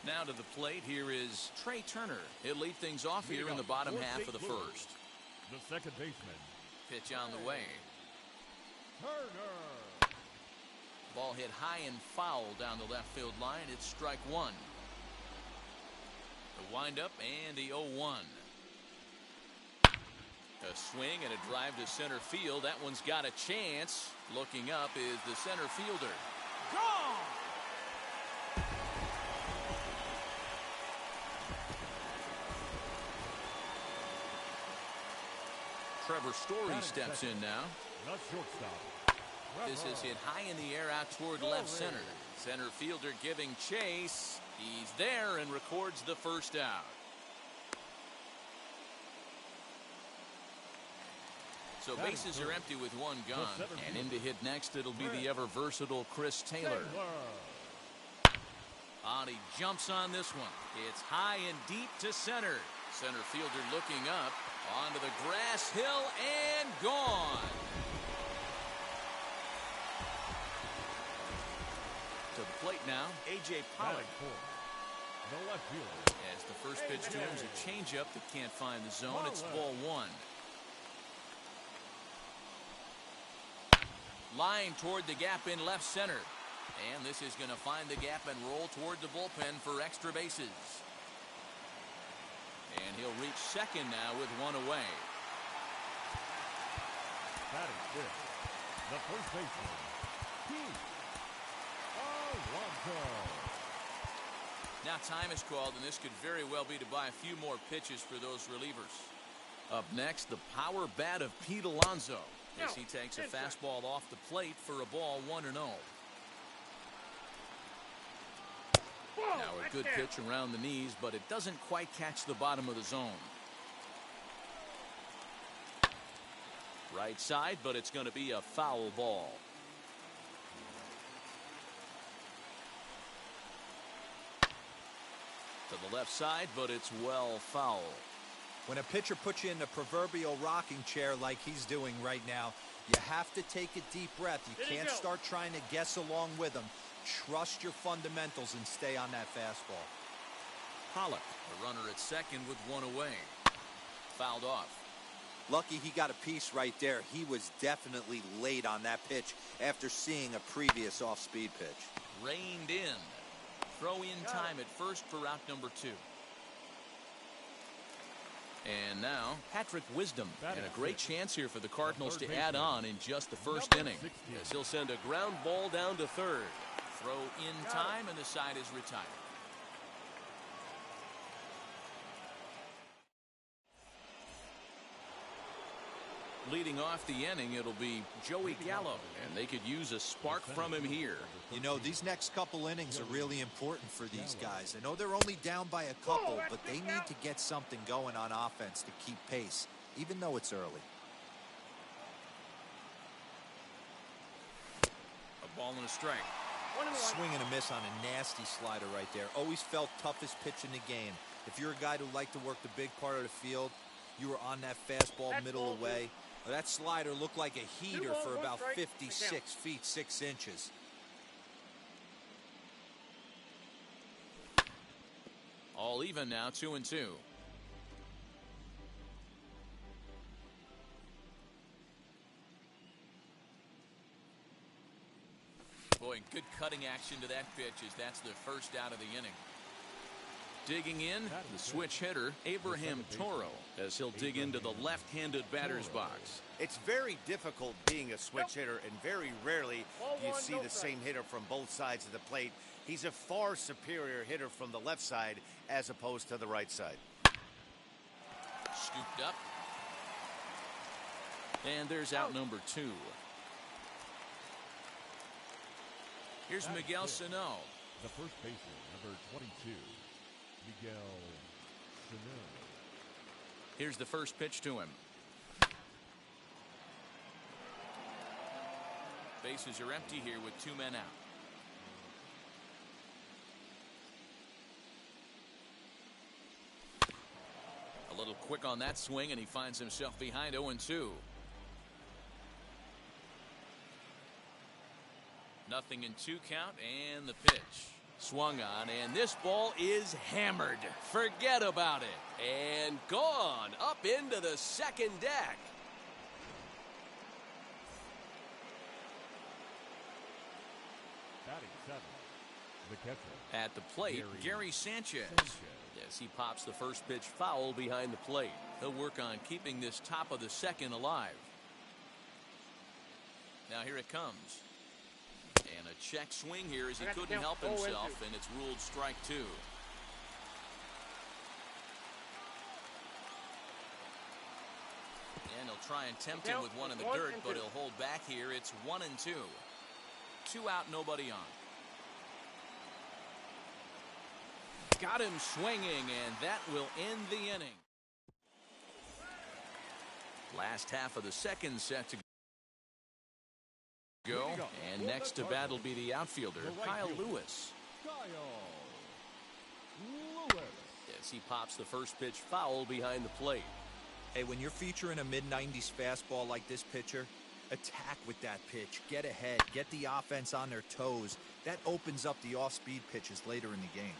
Now to the plate, here is Trey Turner. He'll lead things off here in the bottom half of the first. The second baseman. Pitch on the way. Turner. Ball hit high and foul down the left field line. It's strike one. The windup and the 0-1. A swing and a drive to center field. That one's got a chance. Looking up is the center fielder. Gone! Trevor Story steps in now. The shortstop. This is hit high in the air out toward left center. Center fielder giving chase. He's there and records the first out. So bases are empty with one gone. And in to hit next, it'll be the ever versatile Chris Taylor. He jumps on this one. It's high and deep to center. Center fielder looking up. Onto the grass hill and gone. To the plate now, A.J. Pollock. The left fielder. As the first pitch to him is a changeup that can't find the zone. It's ball one. Line toward the gap in left center. And this is going to find the gap and roll toward the bullpen for extra bases. And he'll reach second now with one away. Batting fifth. The first baseman. Alonso. Now time is called, and this could very well be to buy a few more pitches for those relievers. Up next, the power bat of Pete Alonso as he takes a fastball off the plate for a ball 1-0. Now a good pitch around the knees, but it doesn't quite catch the bottom of the zone. Right side, but it's going to be a foul ball. To the left side, but it's well foul. When a pitcher puts you in the proverbial rocking chair like he's doing right now, you have to take a deep breath. You can't start trying to guess along with him. Trust your fundamentals and stay on that fastball. Pollock, the runner at second with one away. Fouled off. Lucky he got a piece right there. He was definitely late on that pitch after seeing a previous off-speed pitch. Reined in. Throw in time at first for out number 2. And now Patrick Wisdom, and a great chance here for the Cardinals to add on in just the first inning, as he'll send a ground ball down to third. Throw in time, and the side is retired. Leading off the inning, it'll be Joey Gallo, and they could use a spark from him here. You know, these next couple innings are really important for these guys. I know they're only down by a couple, but they need to get something going on offense to keep pace, even though it's early. A ball and a strike. Swing and a miss on a nasty slider right there. Always felt toughest pitch in the game. If you're a guy who liked to work the big part of the field, you were on that fastball middle away. That slider looked like a heater for about 56 feet 6 inches. All even now, 2-2. Boy, good cutting action to that pitch as that's the first out of the inning. Digging in, the switch hitter, Abraham Toro, as he'll dig into the left-handed batter's box. It's very difficult being a switch hitter, and very rarely do you see the same hitter from both sides of the plate. He's a far superior hitter from the left side as opposed to the right side. Scooped up. And there's out number 2. Here's Miguel Sano. The first baseman, number 22. Miguel Sano. Here's the first pitch to him. Bases are empty here with 2 men out. A little quick on that swing, and he finds himself behind 0-2. 1-2 count, and the pitch. Swung on, and this ball is hammered. Forget about it. And gone up into the second deck. Batting seventh, the catcher. At the plate, Gary Sanchez. Yes, he pops the first pitch foul behind the plate. He'll work on keeping this top of the second alive. Now here it comes. And a check swing here as he couldn't help himself, and it's ruled strike two. And he'll try and tempt him with one in the dirt, but he'll hold back here. It's 1-2. 2 out, nobody on. Got him swinging, and that will end the inning. Last half of the second set to go, and next to bat will be the outfielder, Kyle Lewis. Yes, he pops the first pitch foul behind the plate. Hey, when you're featuring a mid-90s fastball like this pitcher, attack with that pitch. Get ahead. Get the offense on their toes. That opens up the off-speed pitches later in the game.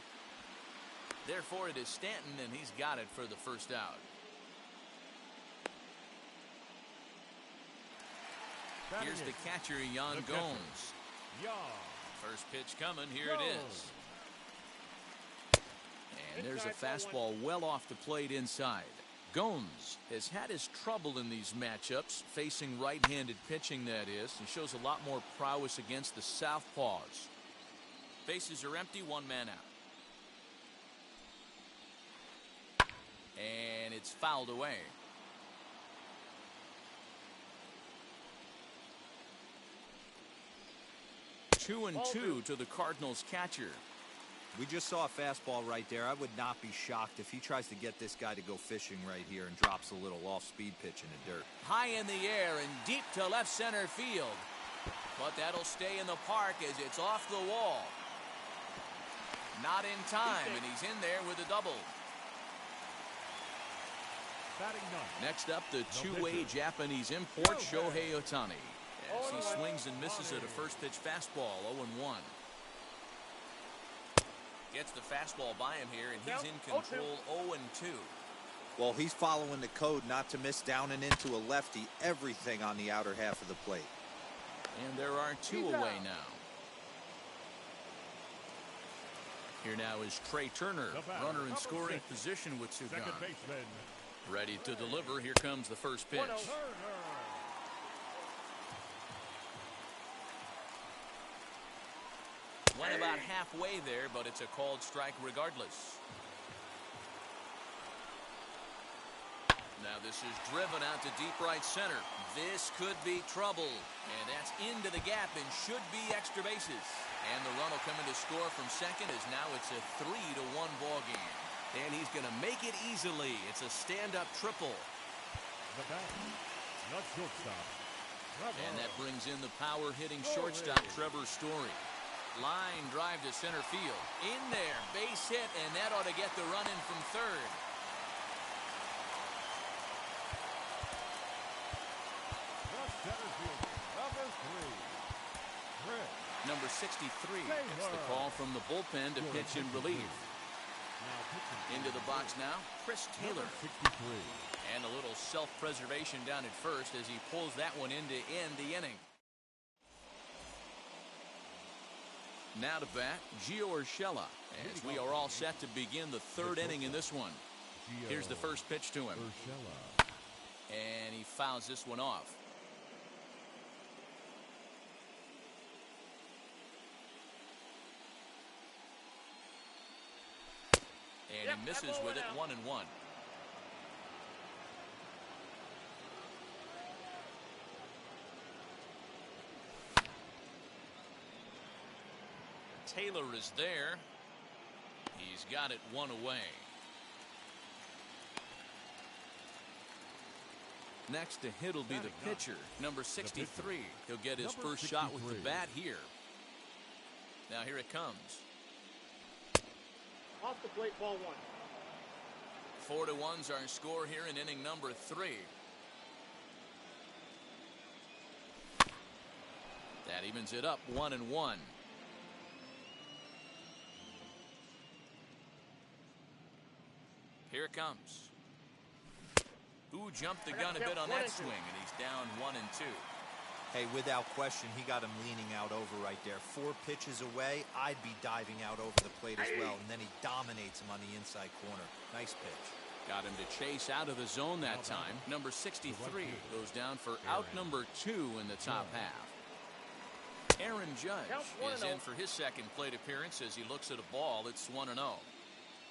Therefore, it is Stanton, and he's got it for the first out. Here's the catcher, Yan Gomes. First pitch coming. Here it is. And there's a fastball well off the plate inside. Gomes has had his trouble in these matchups, facing right-handed pitching, that is, and shows a lot more prowess against the southpaws. Bases are empty, one man out. And it's fouled away. 2-2 to the Cardinals catcher. We just saw a fastball right there. I would not be shocked if he tries to get this guy to go fishing right here and drops a little off-speed pitch in the dirt. High in the air and deep to left center field. But that'll stay in the park as it's off the wall. Not in time, and he's in there with a double. Next up, the two-way Japanese import, Shohei Ohtani. As he swings and misses at a first pitch fastball, 0-1. Gets the fastball by him here, and he's in control, 0-2. Well, he's following the code not to miss down and into a lefty, everything on the outer half of the plate. And there are two away now. Here now is Trey Turner, runner in scoring position with 2 gone. Ready to deliver. Here comes the first pitch. Went about halfway there, but it's a called strike regardless. Now this is driven out to deep right center. This could be trouble. And that's into the gap and should be extra bases. And the run will come in to score from second as now it's a 3-1 ball game. And he's going to make it easily. It's a stand-up triple. And that brings in the power-hitting shortstop, Trevor Story. Line drive to center field. In there, base hit, and that ought to get the run in from third. Number 63 gets the call from the bullpen to pitch in relief. Into the box now, Chris Taylor. And a little self-preservation down at first as he pulls that one in to end the inning. Now to bat, Gio Urshela, as we are all set to begin the third inning in this one. Here's the first pitch to him. And he fouls this one off. And he misses with it, 1-1. Taylor is there. He's got it one away. Next to hit will be the pitcher, number 63. He'll get his first shot with the bat here. Now here it comes. Off the plate, ball 1. 4-1's our score here in inning number 3. That evens it up 1-1. Here it comes. Who jumped the gun a bit on that swing, and he's down 1-2. Hey, without question, he got him leaning out over right there. 4 pitches away, I'd be diving out over the plate as well, and then he dominates him on the inside corner. Nice pitch. Got him to chase out of the zone that time. Number 63 goes down for out number 2 in the top half. Aaron Judge is in for his second plate appearance as he looks at a ball. It's 1-0.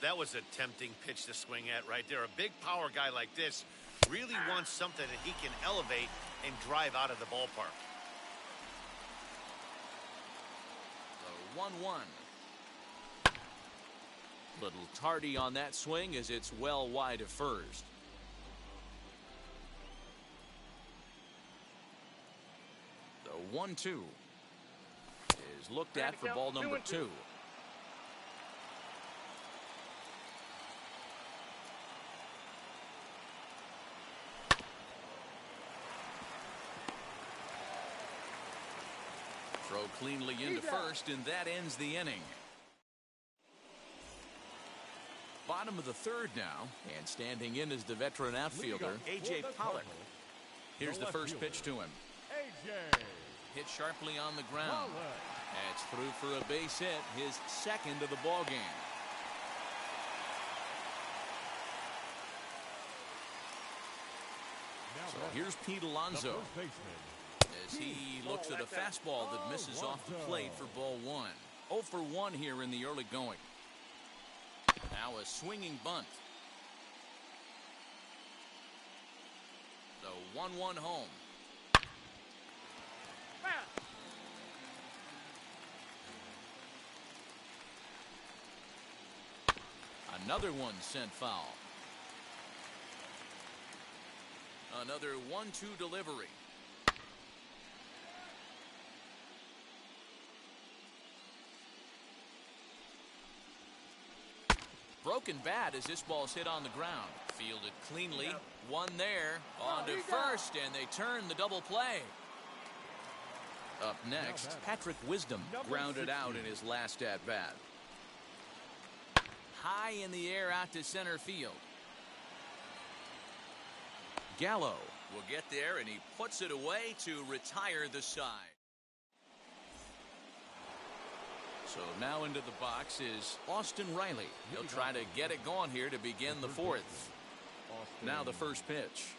That was a tempting pitch to swing at right there. A big power guy like this really wants something that he can elevate and drive out of the ballpark. The 1-1. Little tardy on that swing as it's well wide of first. The 1-2 is looked at for ball number 2. Throw cleanly into first, and that ends the inning. Bottom of the third now, and standing in is the veteran outfielder, A.J. Pollock. Here's the first pitch to him. Hit sharply on the ground. That's through for a base hit, his second of the ball game. So here's Pete Alonso as he looks at a fastball that misses off the plate for ball 1. 0 for 1 here in the early going. Now a swinging bunt. The 1-1 home. Another one sent foul. Another 1-2 delivery. Broken bat as this ball's hit on the ground. Fielded cleanly. One there. On to first, and they turn the double play. Up next, Patrick Wisdom grounded out in his last at-bat. High in the air out to center field. Gallo will get there, and he puts it away to retire the side. So now into the box is Austin Riley. He'll try to get it going here to begin the fourth. Now the first pitch.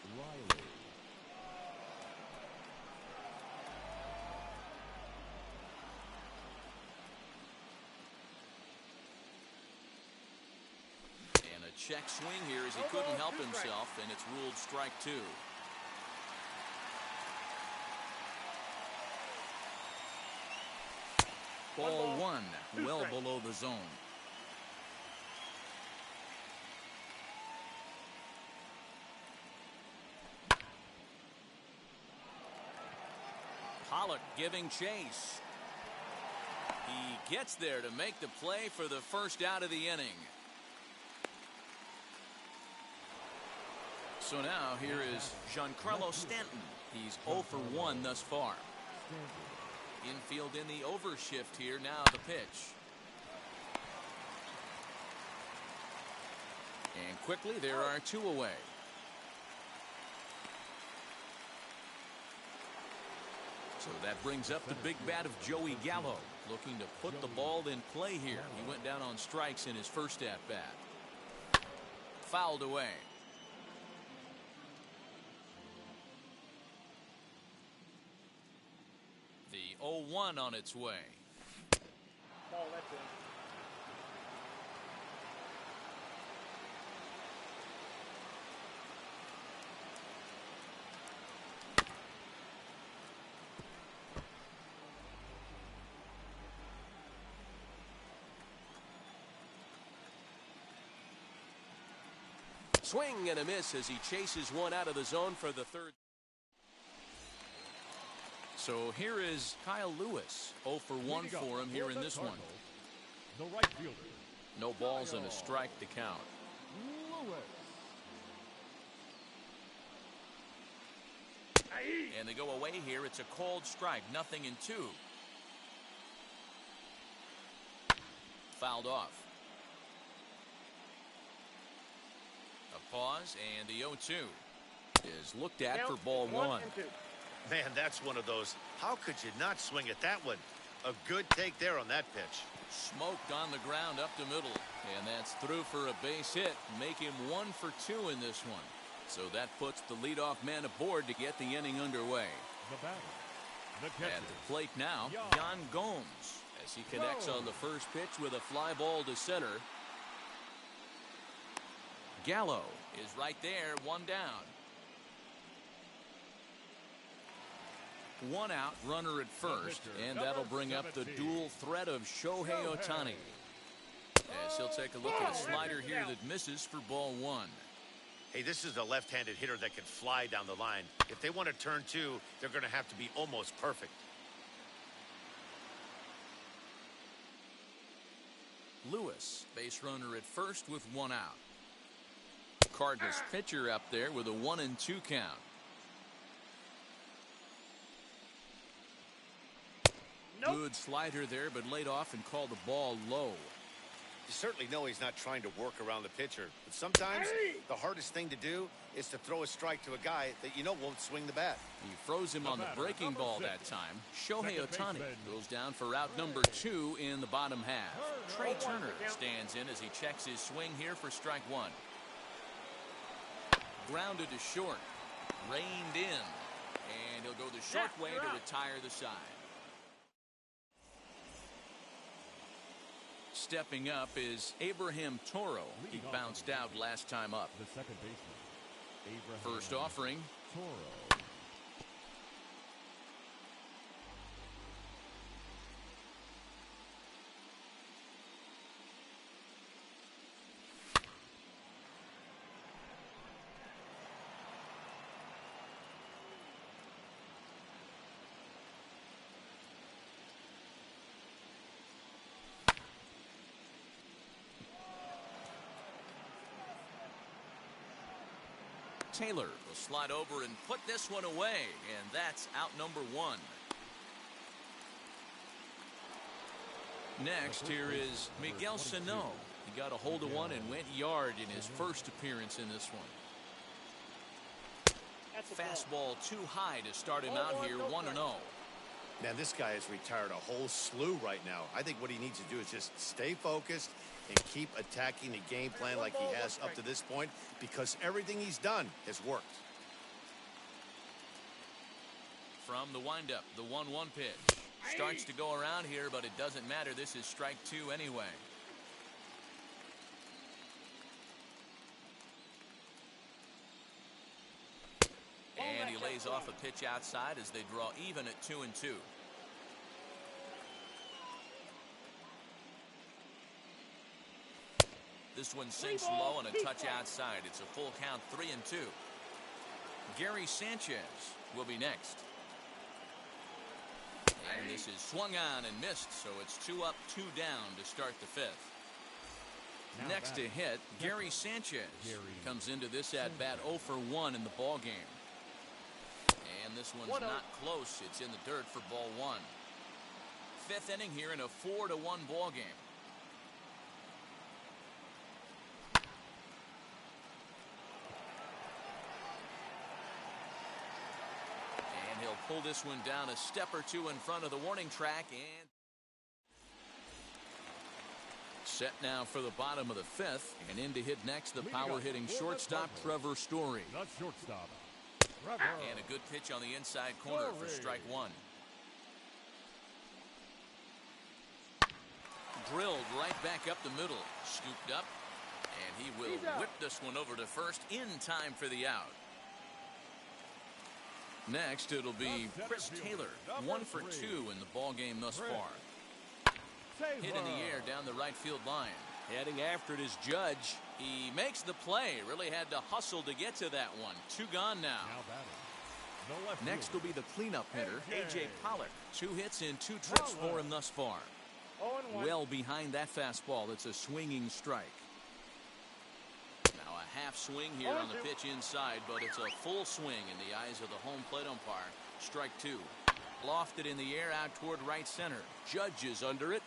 And a check swing here as he couldn't help himself, and it's ruled strike 2. Ball 1, well below the zone. Pollock giving chase. He gets there to make the play for the first out of the inning. So now here is Giancarlo Stanton. He's 0 for 1 thus far. Infield in the overshift here. Now the pitch. And quickly there are 2 away. So that brings up the big bat of Joey Gallo, looking to put the ball in play here. He went down on strikes in his first at-bat. Fouled away. The 0-1 on its way. Ball, that's it. Swing and a miss as he chases one out of the zone for the third. So here is Kyle Lewis. 0 for 1 for him here in this one. The right fielder. No balls and a strike to count. Lewis. And they go away here. It's a called strike. 0-2. Fouled off. A pause, and the 0-2 is looked at for ball 1. Man, that's one of those. How could you not swing at that one? A good take there on that pitch. Smoked on the ground up the middle. And that's through for a base hit. Make him 1 for 2 in this one. So that puts the leadoff man aboard to get the inning underway. The batter, the catcher. At the plate now, Yan Gomes, as he connects on the first pitch with a fly ball to center. Gallo is right there, 1 down. 1 out, runner at first, and that'll bring up the dual threat of Shohei Ohtani. As he'll take a look at a slider here that misses for ball 1. Hey, this is a left-handed hitter that can fly down the line. If they want to turn 2, they're going to have to be almost perfect. Lewis, base runner at first with 1 out. Cardinals pitcher up there with a 1-2 count. Good slider there, but laid off and called the ball low. You certainly know he's not trying to work around the pitcher, but sometimes the hardest thing to do is to throw a strike to a guy that you know won't swing the bat. He froze him on the breaking ball that time. Shohei Ohtani goes down for out number 2 in the bottom half. Trey Turner stands in as he checks his swing here for strike 1. Grounded to short. Reined in. And he'll go the short way to retire the side. Stepping up is Abraham Toro. He bounced out last time up. The second baseman, Abraham First offering. Toro. Taylor will slide over and put this one away, and that's out number 1. Next here is Miguel Sano. He got a hold of one and went yard in his first appearance in this one. Fastball too high to start him out here, 1-0. Man, this guy has retired a whole slew right now. I think what he needs to do is just stay focused and keep attacking the game plan like he has up to this point, because everything he's done has worked. From the windup, the 1-1 pitch. Starts to go around here, but it doesn't matter. This is strike 2 anyway. And he lays off a pitch outside as they draw even at 2-2. This one sinks low and a touch outside. It's a full count, 3-2. Gary Sanchez will be next. And this is swung on and missed, so it's 2 up, 2 down to start the 5th. Next to hit, Gary Sanchez comes into this at-bat 0 for 1 in the ball game. And this one's not close. It's in the dirt for ball 1. 5th inning here in a 4-1 ball game. And he'll pull this one down a step or 2 in front of the warning track. And set now for the bottom of the 5th. And in to hit next, the power-hitting shortstop, Trevor Story. The shortstop. And a good pitch on the inside corner for strike 1. Drilled right back up the middle. Scooped up. And he will whip this one over to first in time for the out. Next, it'll be Chris Taylor. 1 for 2 in the ball game thus far. Hit in the air down the right field line. Heading after it is Judge. He makes the play. Really had to hustle to get to that one. 2 gone now. Next will be the cleanup hitter, A.J. Pollock. 2 hits in 2 trips for him thus far. Well behind that fastball. It's a swinging strike. Now a half swing here on the pitch inside, but it's a full swing in the eyes of the home plate umpire. Strike two. Lofted in the air out toward right center. Judge is under it.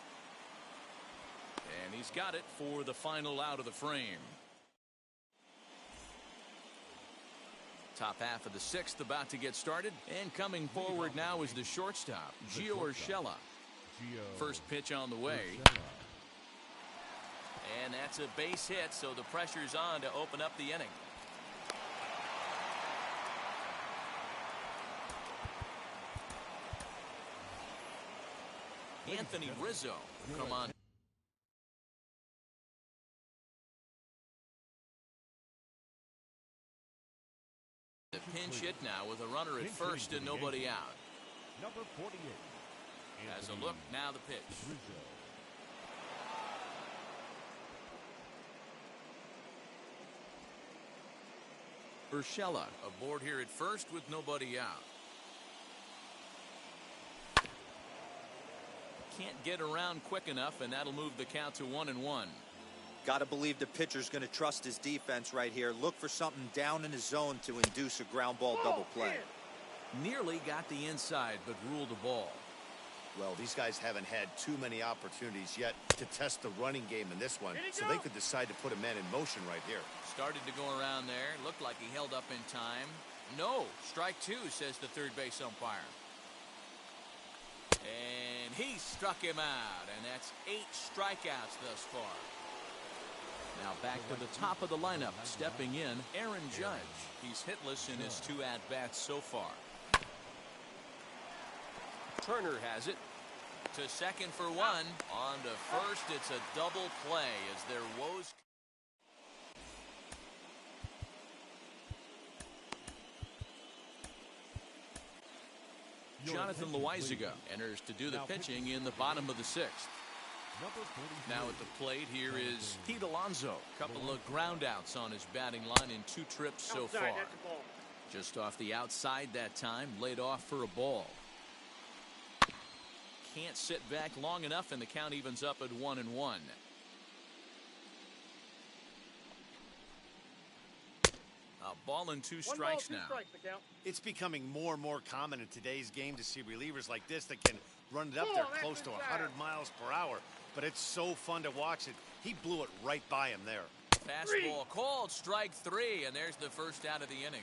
And he's got it for the final out of the frame. Top half of the sixth about to get started. And coming forward now is the shortstop, Gio Urshela. First pitch on the way. And that's a base hit, so the pressure's on to open up the inning. Anthony Rizzo come on. The pinch hit now with a runner at first and nobody out. Number 48. As a look, now the pitch. Urshela aboard here at first with nobody out. Can't get around quick enough, and that'll move the count to 1-1. Got to believe the pitcher's going to trust his defense right here. Look for something down in his zone to induce a ground ball double play. Nearly got the inside, but ruled the ball. Well, these guys haven't had too many opportunities yet to test the running game in this one, so they could decide to put a man in motion right here. Started to go around there. Looked like he held up in time. No, strike two, says the third base umpire. And he struck him out, and that's 8 strikeouts thus far. Now back to the top of the lineup, stepping in, Aaron Judge. He's hitless in his 2 at-bats so far. Turner has it. To second for 1. On to first, it's a double play as their woes. Jonathan Loizaga enters to do the pitching in the bottom of the 6th. Now at the plate here is Pete Alonso. Couple of groundouts on his batting line in 2 trips so far. Just off the outside that time, laid off for a ball. Can't sit back long enough, and the count evens up at 1-1. A ball and 2 strikes now. It's becoming more and more common in today's game to see relievers like this that can run it up there close to 100 miles per hour. But it's so fun to watch it. He blew it right by him there. Fastball called, strike 3, and there's the first out of the inning.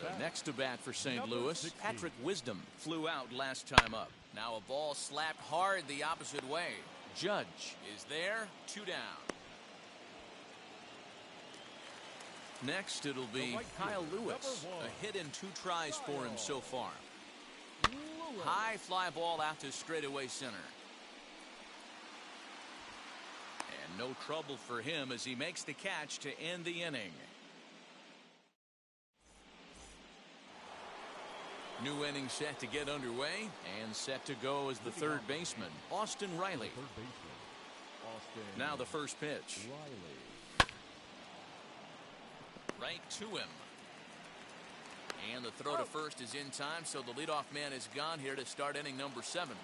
The next to bat for St. Louis, Patrick Wisdom, flew out last time up. Now a ball slapped hard the opposite way. Judge is there, 2 down. Next, it'll be Kyle Lewis. A hit in 2 tries for him so far. High fly ball out to straightaway center. And no trouble for him as he makes the catch to end the inning. New inning set to get underway, and set to go as the third baseman, Austin Riley. Now the first pitch. Right to him. And the throw to first is in time, so the leadoff man is gone here to start inning number 7.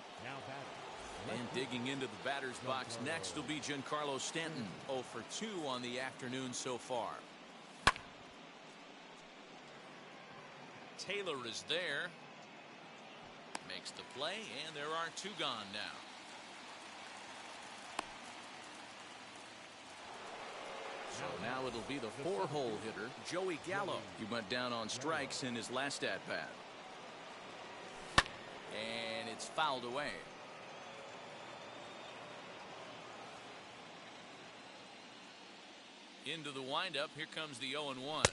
And digging into the batter's box next will be Giancarlo Stanton. 0 for 2 on the afternoon so far. Taylor is there. Makes the play, and there are 2 gone now. So now it'll be the 4-hole hitter, Joey Gallo. He went down on strikes in his last at-bat. And it's fouled away. Into the windup, here comes the 0-1.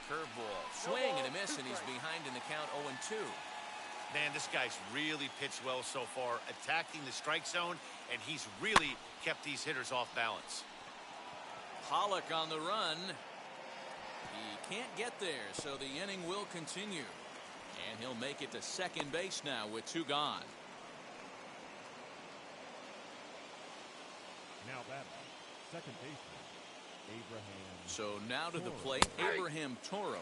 Curveball, swing and a miss, and he's behind in the count 0-2. Man, this guy's really pitched well so far, attacking the strike zone, and he's really kept these hitters off balance. Pollock on the run. He can't get there, so the inning will continue. And he'll make it to second base now with 2 gone. Now batting, second baseman, Abraham. So now to the plate, Abraham Toro.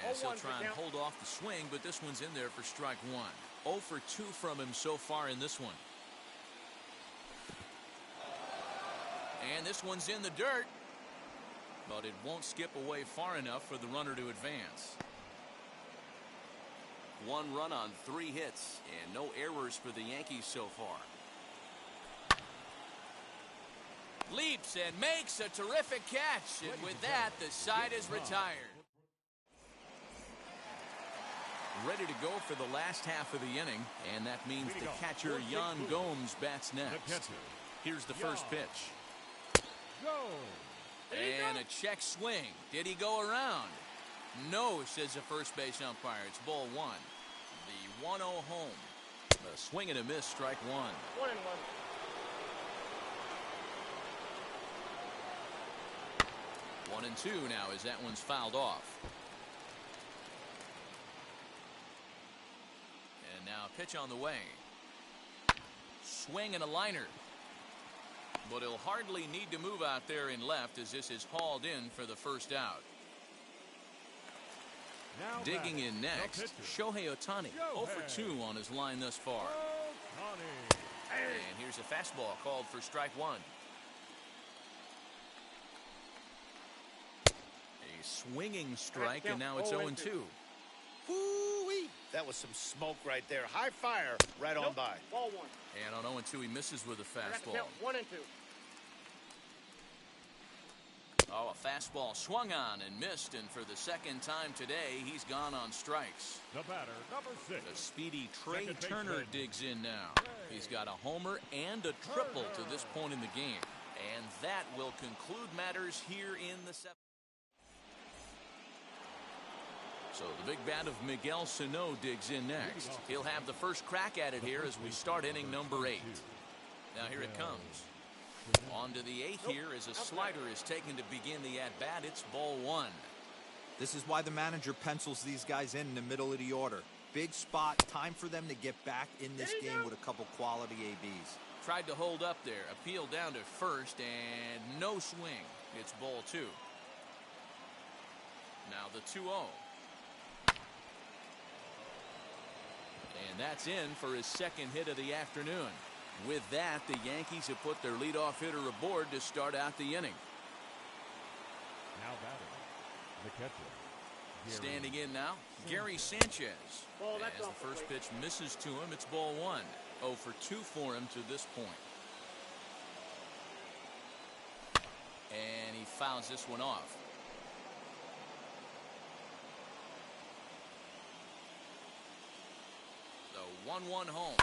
As he'll try and hold off the swing, but this one's in there for strike 1. 0 for 2 from him so far in this one. And this one's in the dirt. but it won't skip away far enough for the runner to advance. 1 run on 3 hits and no errors for the Yankees so far. Leaps and makes a terrific catch, and with that, the side is retired. Ready to go for the last half of the inning, and that means the catcher Yan Gomes bats next. Here's the first pitch. And a check swing. Did he go around? No, says the first base umpire. It's ball 1. The 1-0 home. A swing and a miss, strike 1. 1-1. 1-2 now as that one's fouled off. And now a pitch on the way. Swing and a liner. But he'll hardly need to move out there in left as this is hauled in for the first out. Now Digging in next, Shohei Ohtani, 0 for 2 on his line thus far. And here's a fastball called for strike 1. A swinging strike, and now it's 0-2. Woo-wee. That was some smoke right there. High fire right on by. Ball 1. And on 0-2, he misses with a fastball. 1-2. Oh, a fastball swung on and missed, and for the second time today, he's gone on strikes. The batter, number 6. The speedy Trey Turner digs in now. He's got a homer and a triple to this point in the game. And that will conclude matters here in the 7th. So the big bat of Miguel Sano digs in next. He'll have the first crack at it here as we start inning number 8. Now here it comes. On to the 8th here as a slider is taken to begin the at-bat. It's ball 1. This is why the manager pencils these guys in the middle of the order. Big spot, time for them to get back in this game with a couple quality ABs. Tried to hold up there, appealed down to first, and no swing. It's ball 2. Now the 2-0. And that's in for his second hit of the afternoon. With that, the Yankees have put their leadoff hitter aboard to start out the inning. Now batting, the catcher. Standing in now, Gary Sanchez. That's As the off the first plate. pitch misses to him, it's ball 1. 0 for 2 for him to this point. And he fouls this one off. The 1-1 home.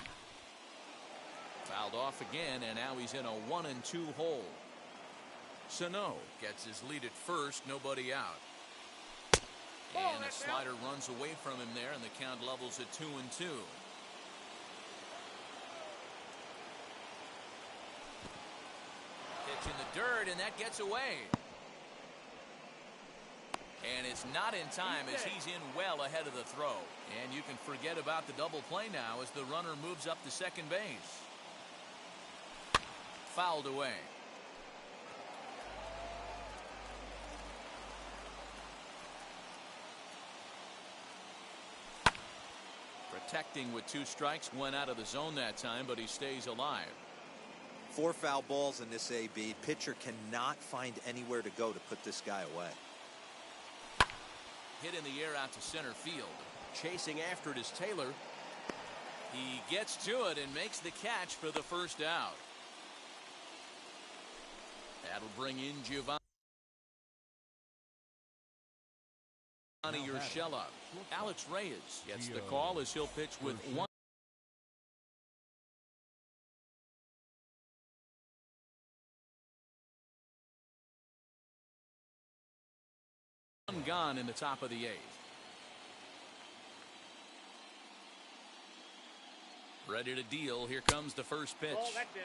Fouled off again, and now he's in a 1-2 hole. Sano gets his lead at first, nobody out. And the slider runs away from him there, and the count levels at 2-2. Pitch in the dirt, and that gets away. And it's not in time as he's in well ahead of the throw. And you can forget about the double play now as the runner moves up to second base. Fouled away. Protecting with 2 strikes, went out of the zone that time, but he stays alive. 4 foul balls in this AB. Pitcher cannot find anywhere to go to put this guy away. Hit in the air out to center field. Chasing after it is Taylor. He gets to it and makes the catch for the first out. That'll bring in Giovanni Urshela. Alex Reyes gets the call as he'll pitch with 1 gone in the top of the 8th. Ready to deal. Here comes the first pitch. That's in.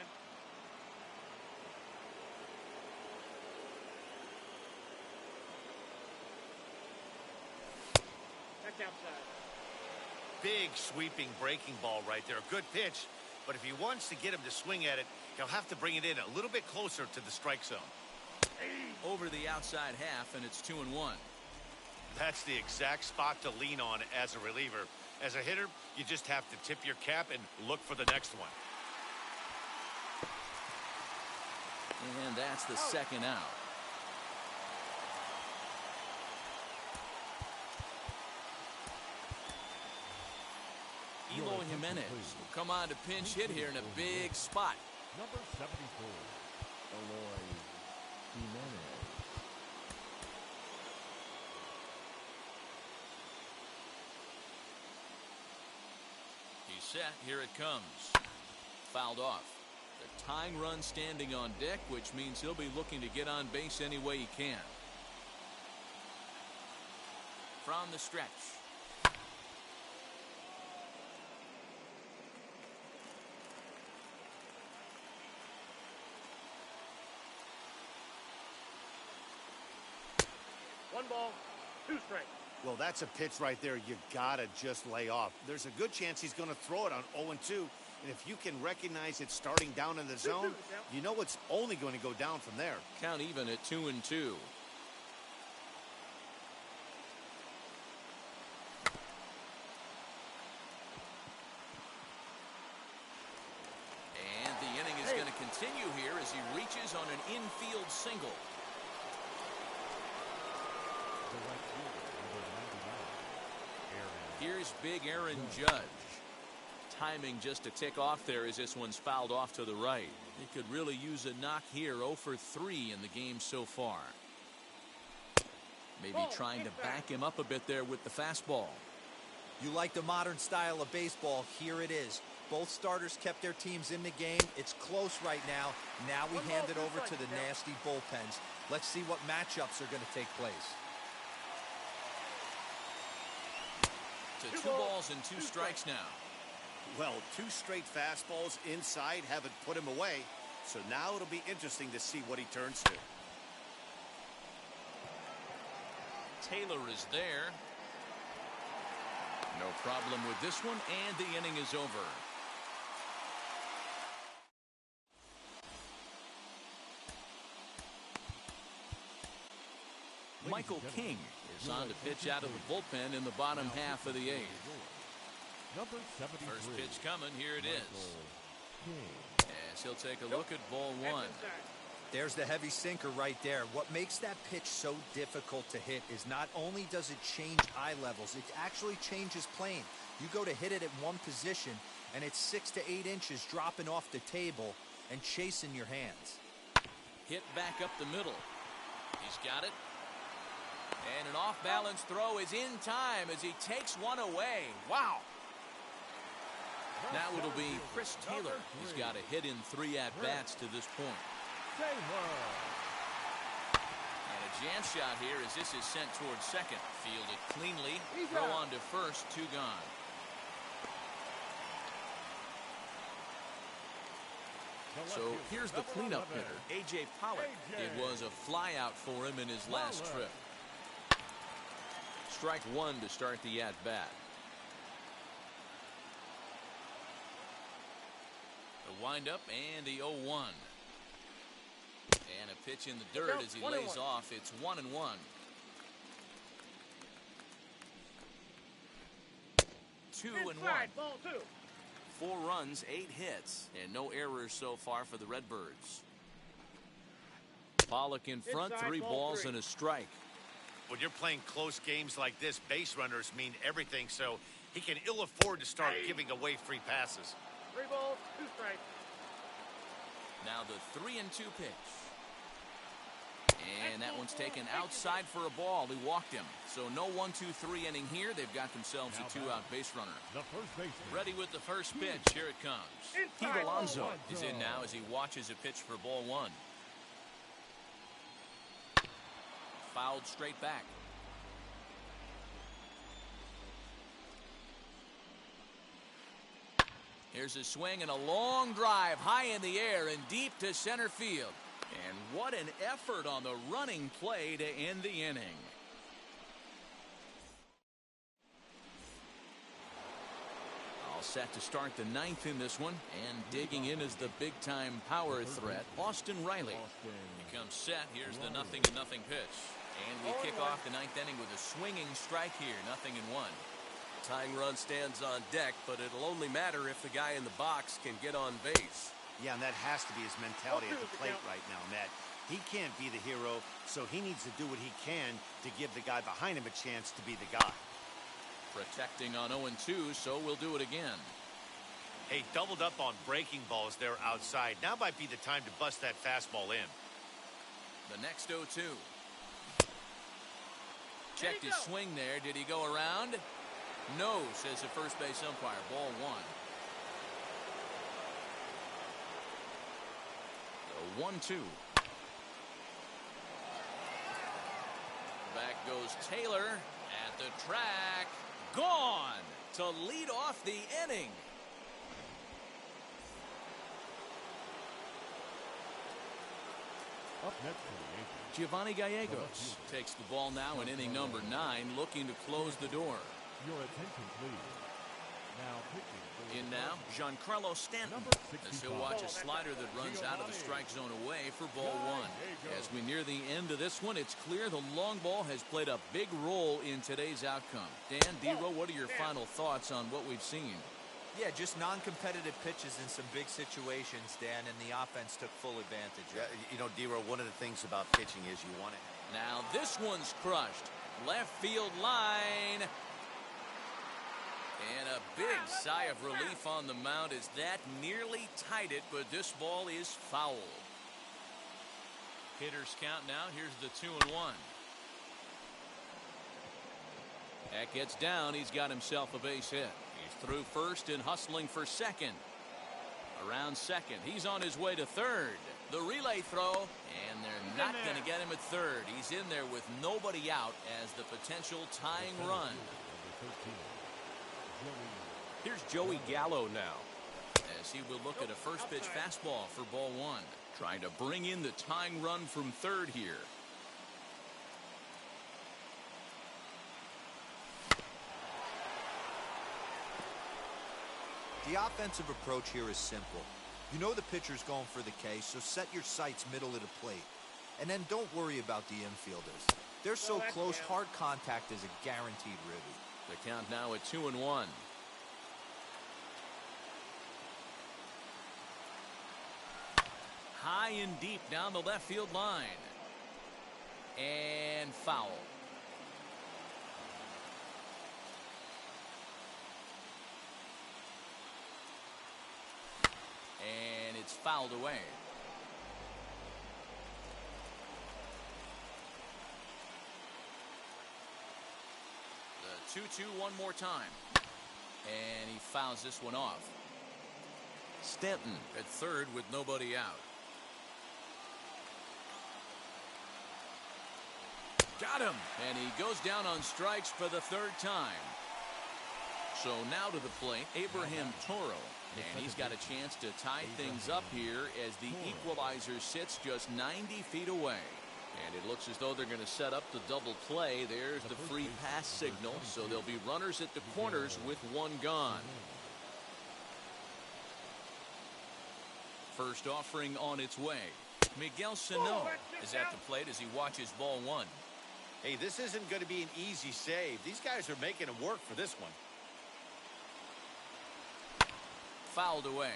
That's outside. Big sweeping breaking ball right there. A good pitch, but if he wants to get him to swing at it, he'll have to bring it in a little bit closer to the strike zone. Over the outside half, and it's 2-1. That's the exact spot to lean on as a reliever. As a hitter, you just have to tip your cap and look for the next one. And that's the second out. Jimenez will come on to pinch hit here in a big spot. Number 74. Eloy Jimenez. He's set. Here it comes. Fouled off. The tying run standing on deck, which means he'll be looking to get on base any way he can. From the stretch. One ball, two strikes. Well, that's a pitch right there you gotta just lay off. There's a good chance he's going to throw it on 0-2. And if you can recognize it starting down in the zone, you know it's only going to go down from there. Count even at 2-2. And the inning is going to continue here as he reaches on an infield single. Here's big Aaron Judge. Timing just a tick off there as this one's fouled off to the right. They could really use a knock here. 0 for 3 in the game so far. Maybe trying to back him up a bit there with the fastball. You like the modern style of baseball. Here it is. Both starters kept their teams in the game. It's close right now. Now we hand it over to the nasty bullpens. Let's see what matchups are going to take place. To 2 balls and 2 strikes now. Well, 2 straight fastballs inside haven't put him away. So now it'll be interesting to see what he turns to. Taylor is there. No problem with this one, and the inning is over. Michael King is on to pitch out of the bullpen in the bottom half of the 8th. Number 73. First pitch coming. Here it is. As he'll take a look at ball 1. There's the heavy sinker right there. What makes that pitch so difficult to hit is not only does it change eye levels, it actually changes plane. You go to hit it at one position, and it's 6 to 8 inches dropping off the table and chasing your hands. Hit back up the middle. He's got it. And an off-balance throw is in time as he takes one away. Wow. Now it'll be Chris Taylor. He's got a hit in 3 at-bats to this point. And a jam shot here as this is sent towards second. Fielded cleanly. Throw on to first. 2 gone. So here's the cleanup hitter, A.J. Pollock. It was a flyout for him in his last trip. Strike 1 to start the at-bat. The windup and the 0-1. And a pitch in the dirt as he lays off. It's 1-1. 2-1. 4 runs, 8 hits, and no errors so far for the Redbirds. Pollock in front, 3 balls and a strike. When you're playing close games like this, base runners mean everything, so he can ill afford to start giving away free passes. 3 balls, 2 strikes. Now the 3-2 pitch. And that one's taken outside for a ball. He walked him. So no 1-2-3 inning here. They've got themselves a 2-out base runner. The first baseman. Ready with the first pitch. Here it comes. Pete Alonso is in now as he watches a pitch for ball 1. Fouled straight back. Here's a swing and a long drive high in the air and deep to center field. And what an effort on the running play to end the inning. All set to start the 9th in this one. And digging in is the big-time power threat, Austin Riley. He comes set. Here's the 0-0 pitch. And we kick off the 9th inning with a swinging strike here. 0-1. Tying run stands on deck, but it'll only matter if the guy in the box can get on base. Yeah, and that has to be his mentality at the plate right now, Matt. He can't be the hero, so he needs to do what he can to give the guy behind him a chance to be the guy. Protecting on 0-2, so we'll do it again. Hey, doubled up on breaking balls there outside. Now might be the time to bust that fastball in. The next 0-2. Checked his swing there. Did he go around? No, says the first base umpire. Ball 1. The 1-2. Back goes Taylor at the track. Gone to lead off the inning. Up next for the Yankees, Giovanni Gallegos takes the ball now in inning number 9, looking to close the door. your attention, please. Now pitching. In now, Giancarlo Stanton, as he'll watch a slider that runs out of the strike zone away for ball 1. As we near the end of this one, it's clear the long ball has played a big role in today's outcome. Dan, Dero, what are your final thoughts on what we've seen? Yeah, just non-competitive pitches in some big situations, Dan, and the offense took full advantage. Yeah, you know, Dero, one of the things about pitching is you want to... Now this one's crushed. Left field line. And a big sigh of relief on the mound as that nearly tied it, but this ball is foul. Hitters count now. Here's the 2-1. That gets down. He's got himself a base hit. He's through first and hustling for second. Around second. He's on his way to third. The relay throw, and they're not going to get him at third. He's in there with nobody out as the potential tying run. Here's Joey Gallo now. As he will look at a first pitch fastball for ball 1. Trying to bring in the tying run from third here. The offensive approach here is simple. You know the pitcher's going for the K, so set your sights middle of the plate. And then don't worry about the infielders. They're so close, hard contact is a guaranteed ribby. The count now at 2-1. High and deep down the left field line. And foul. And it's fouled away. The 2-2 one more time. And he fouls this one off. Stanton at third with nobody out. Got him. And he goes down on strikes for the third time. So now to the plate, Abraham Toro. And he's got a chance to tie things up here as the equalizer sits just 90 feet away. And it looks as though they're going to set up the double play. There's the free pass signal. So there'll be runners at the corners with one gone. First offering on its way. Miguel Sano is at the plate as he watches ball 1. Hey, this isn't going to be an easy save. These guys are making him work for this one. Fouled away.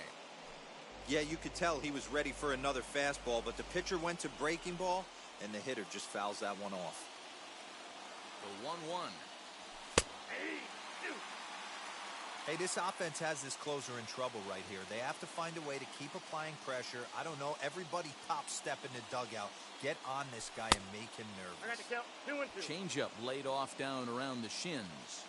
Yeah, you could tell he was ready for another fastball, but the pitcher went to breaking ball, and the hitter just fouls that one off. The 1-1. Hey, this offense has this closer in trouble right here. They have to find a way to keep applying pressure. I don't know, everybody top step in the dugout. Get on this guy and make him nervous. I got to count 2-2. Changeup laid off down around the shins.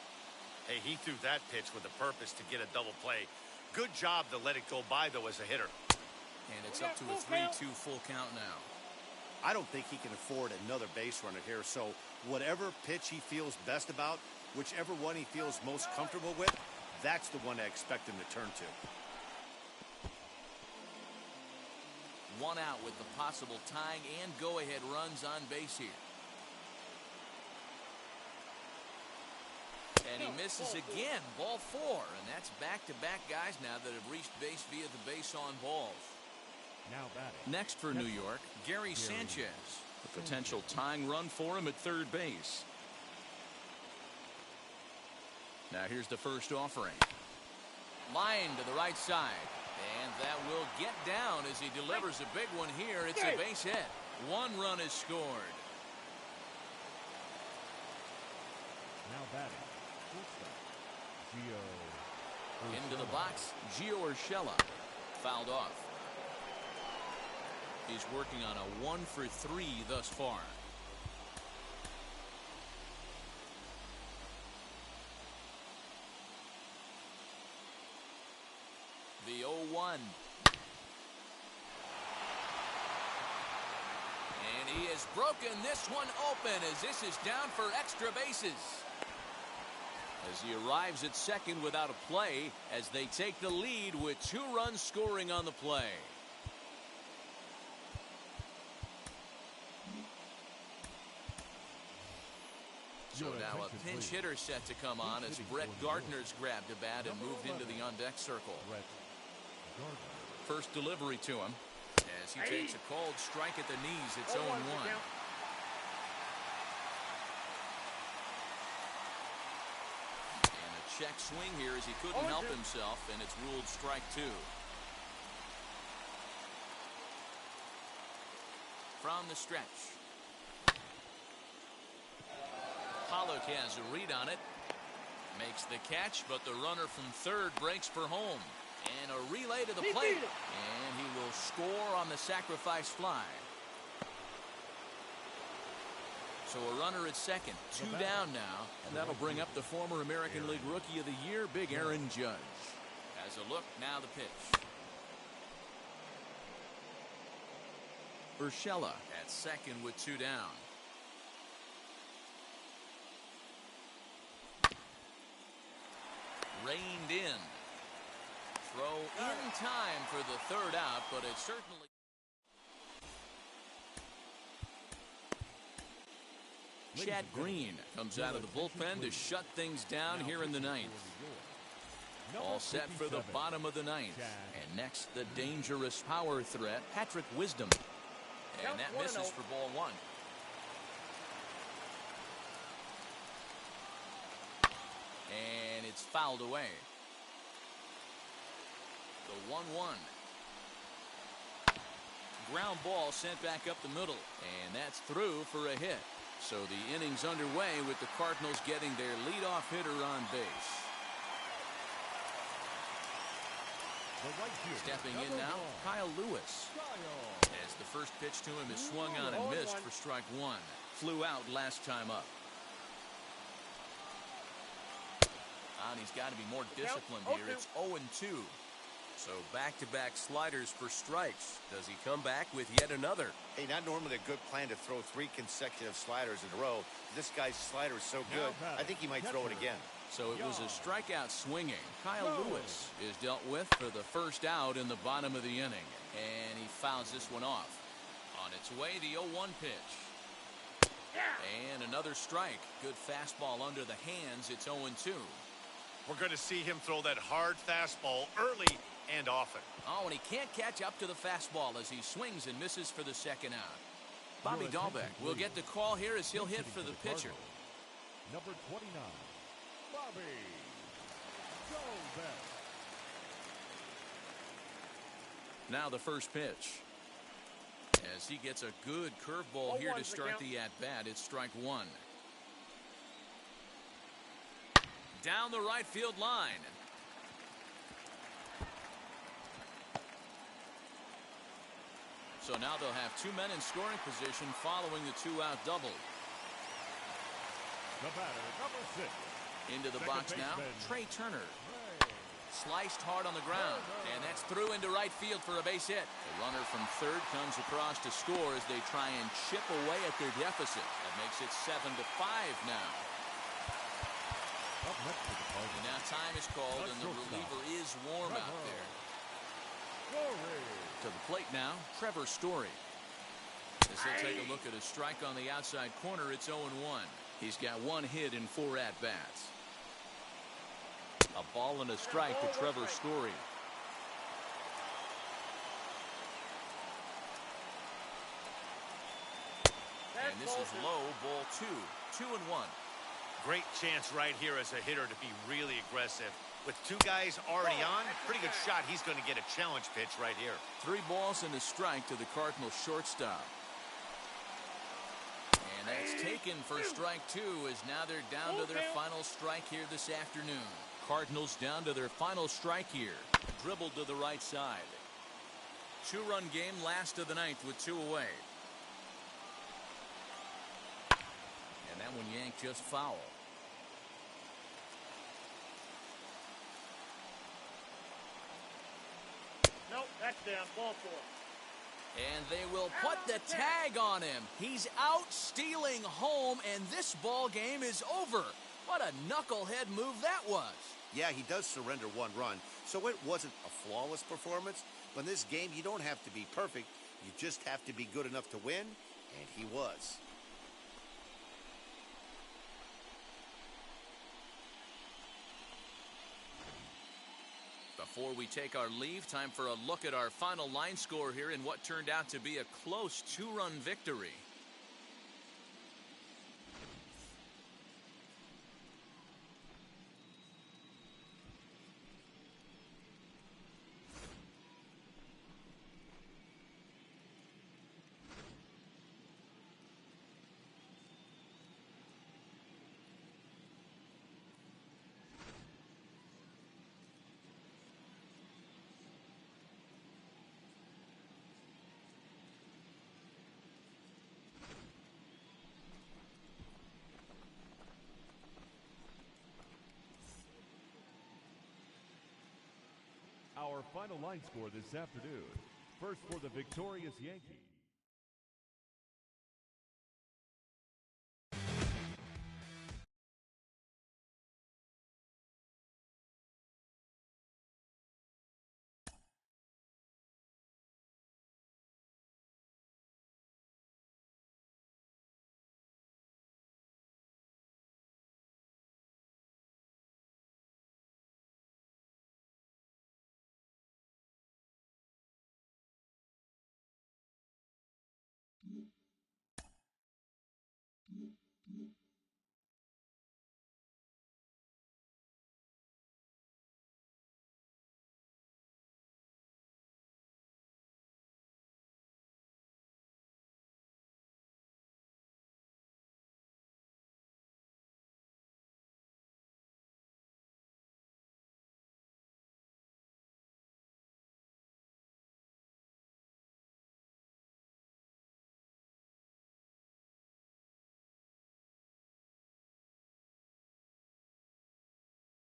Hey, he threw that pitch with a purpose to get a double play. Good job to let it go by, though, as a hitter. And it's up to a 3-2 full count now. I don't think he can afford another base runner here, so whatever pitch he feels best about, whichever one he feels most comfortable with, that's the one I expect him to turn to. One out with the possible tying and go-ahead runs on base here. And he misses again, ball 4. And that's back-to-back guys now that have reached base via the base on balls. Now batting. Next for New York, Gary Sanchez. The potential tying run for him at third base. Now here's the first offering. Line to the right side. And that will get down as he delivers a big one here. It's a base hit. 1 run is scored. Now batting. Gio Into the box, Gio Urshela. Fouled off. He's working on a 1 for 3 thus far. The 0-1. And he has broken this one open as this is down for extra bases. As he arrives at second without a play as they take the lead with 2 runs scoring on the play. So now a pinch hitter set to come on as Brett Gardner's grabbed a bat and moved into the on-deck circle. First delivery to him as he takes a cold strike at the knees. It's 0-1. And a check swing here as he couldn't help himself, and it's ruled strike 2. From the stretch. Pollock has a read on it. Makes the catch, but the runner from third breaks for home. And a relay to the plate. And he will score on the sacrifice fly. So a runner at second. 2 down now. And that'll bring up the former American League Rookie of the Year, Big Aaron Judge. As a look, now the pitch. Urshela at second with 2 down. Reined in. Throw in time for the 3rd out, but it certainly... Chad Green comes out of the bullpen to shut things down here in the 9th. All set for the bottom of the 9th. And next, the dangerous power threat, Patrick Wisdom. And that misses for ball 1. And it's fouled away. The 1-1. Ground ball sent back up the middle. And that's through for a hit. So the inning's underway with the Cardinals getting their leadoff hitter on base. Stepping in now, Kyle Lewis. As the first pitch to him is swung on and missed for strike 1. Flew out last time up. And he's got to be more disciplined here. It's 0-2. So back-to-back sliders for strikes. Does he come back with yet another? Hey, not normally a good plan to throw 3 consecutive sliders in a row. This guy's slider is so good, I think he might throw it again. So it was a strikeout swinging. Kyle Lewis is dealt with for the 1st out in the bottom of the inning. And he fouls this one off. On its way, the 0-1 pitch. And another strike. Good fastball under the hands. It's 0-2. We're going to see him throw that hard fastball early and often. Oh, and he can't catch up to the fastball as he swings and misses for the 2nd out. Bobby Dahlbeck will get the call here as he'll hit for the pitcher. Number 29, Bobby Dahlbeck. Now the first pitch. As he gets a good curveball here to start the at-bat, it's strike 1. Down the right field line. So now they'll have 2 men in scoring position following the 2-out double. The batter, number 6. Into the box now, Trey Turner. Sliced hard on the ground, and that's through into right field for a base hit. The runner from third comes across to score as they try and chip away at their deficit. That makes it 7-5 now. And now time is called, and the reliever is warm out there. To the plate now, Trevor Story. As he'll take a look at a strike on the outside corner, it's 0-1. He's got 1 hit in 4 at-bats. A ball and a strike to Trevor Story. And this is low, ball 2. 2-1. Great chance right here as a hitter to be really aggressive. With 2 guys already on, pretty good shot. He's going to get a challenge pitch right here. 3 balls and a strike to the Cardinals shortstop. And that's taken for strike 2 as now they're down to their final strike here this afternoon. Cardinals down to their final strike here. Dribbled to the right side. 2-run game, last of the ninth with 2 away. And that one yanked just foul. Nope, that's down. Ball 4. And they will put the tag on him. He's out stealing home, and this ball game is over. What a knucklehead move that was. Yeah, he does surrender 1 run, so it wasn't a flawless performance. But in this game, you don't have to be perfect. You just have to be good enough to win, and he was. Before we take our leave, time for a look at our final line score here in what turned out to be a close 2-run victory. Our final line score this afternoon. First for the victorious Yankees,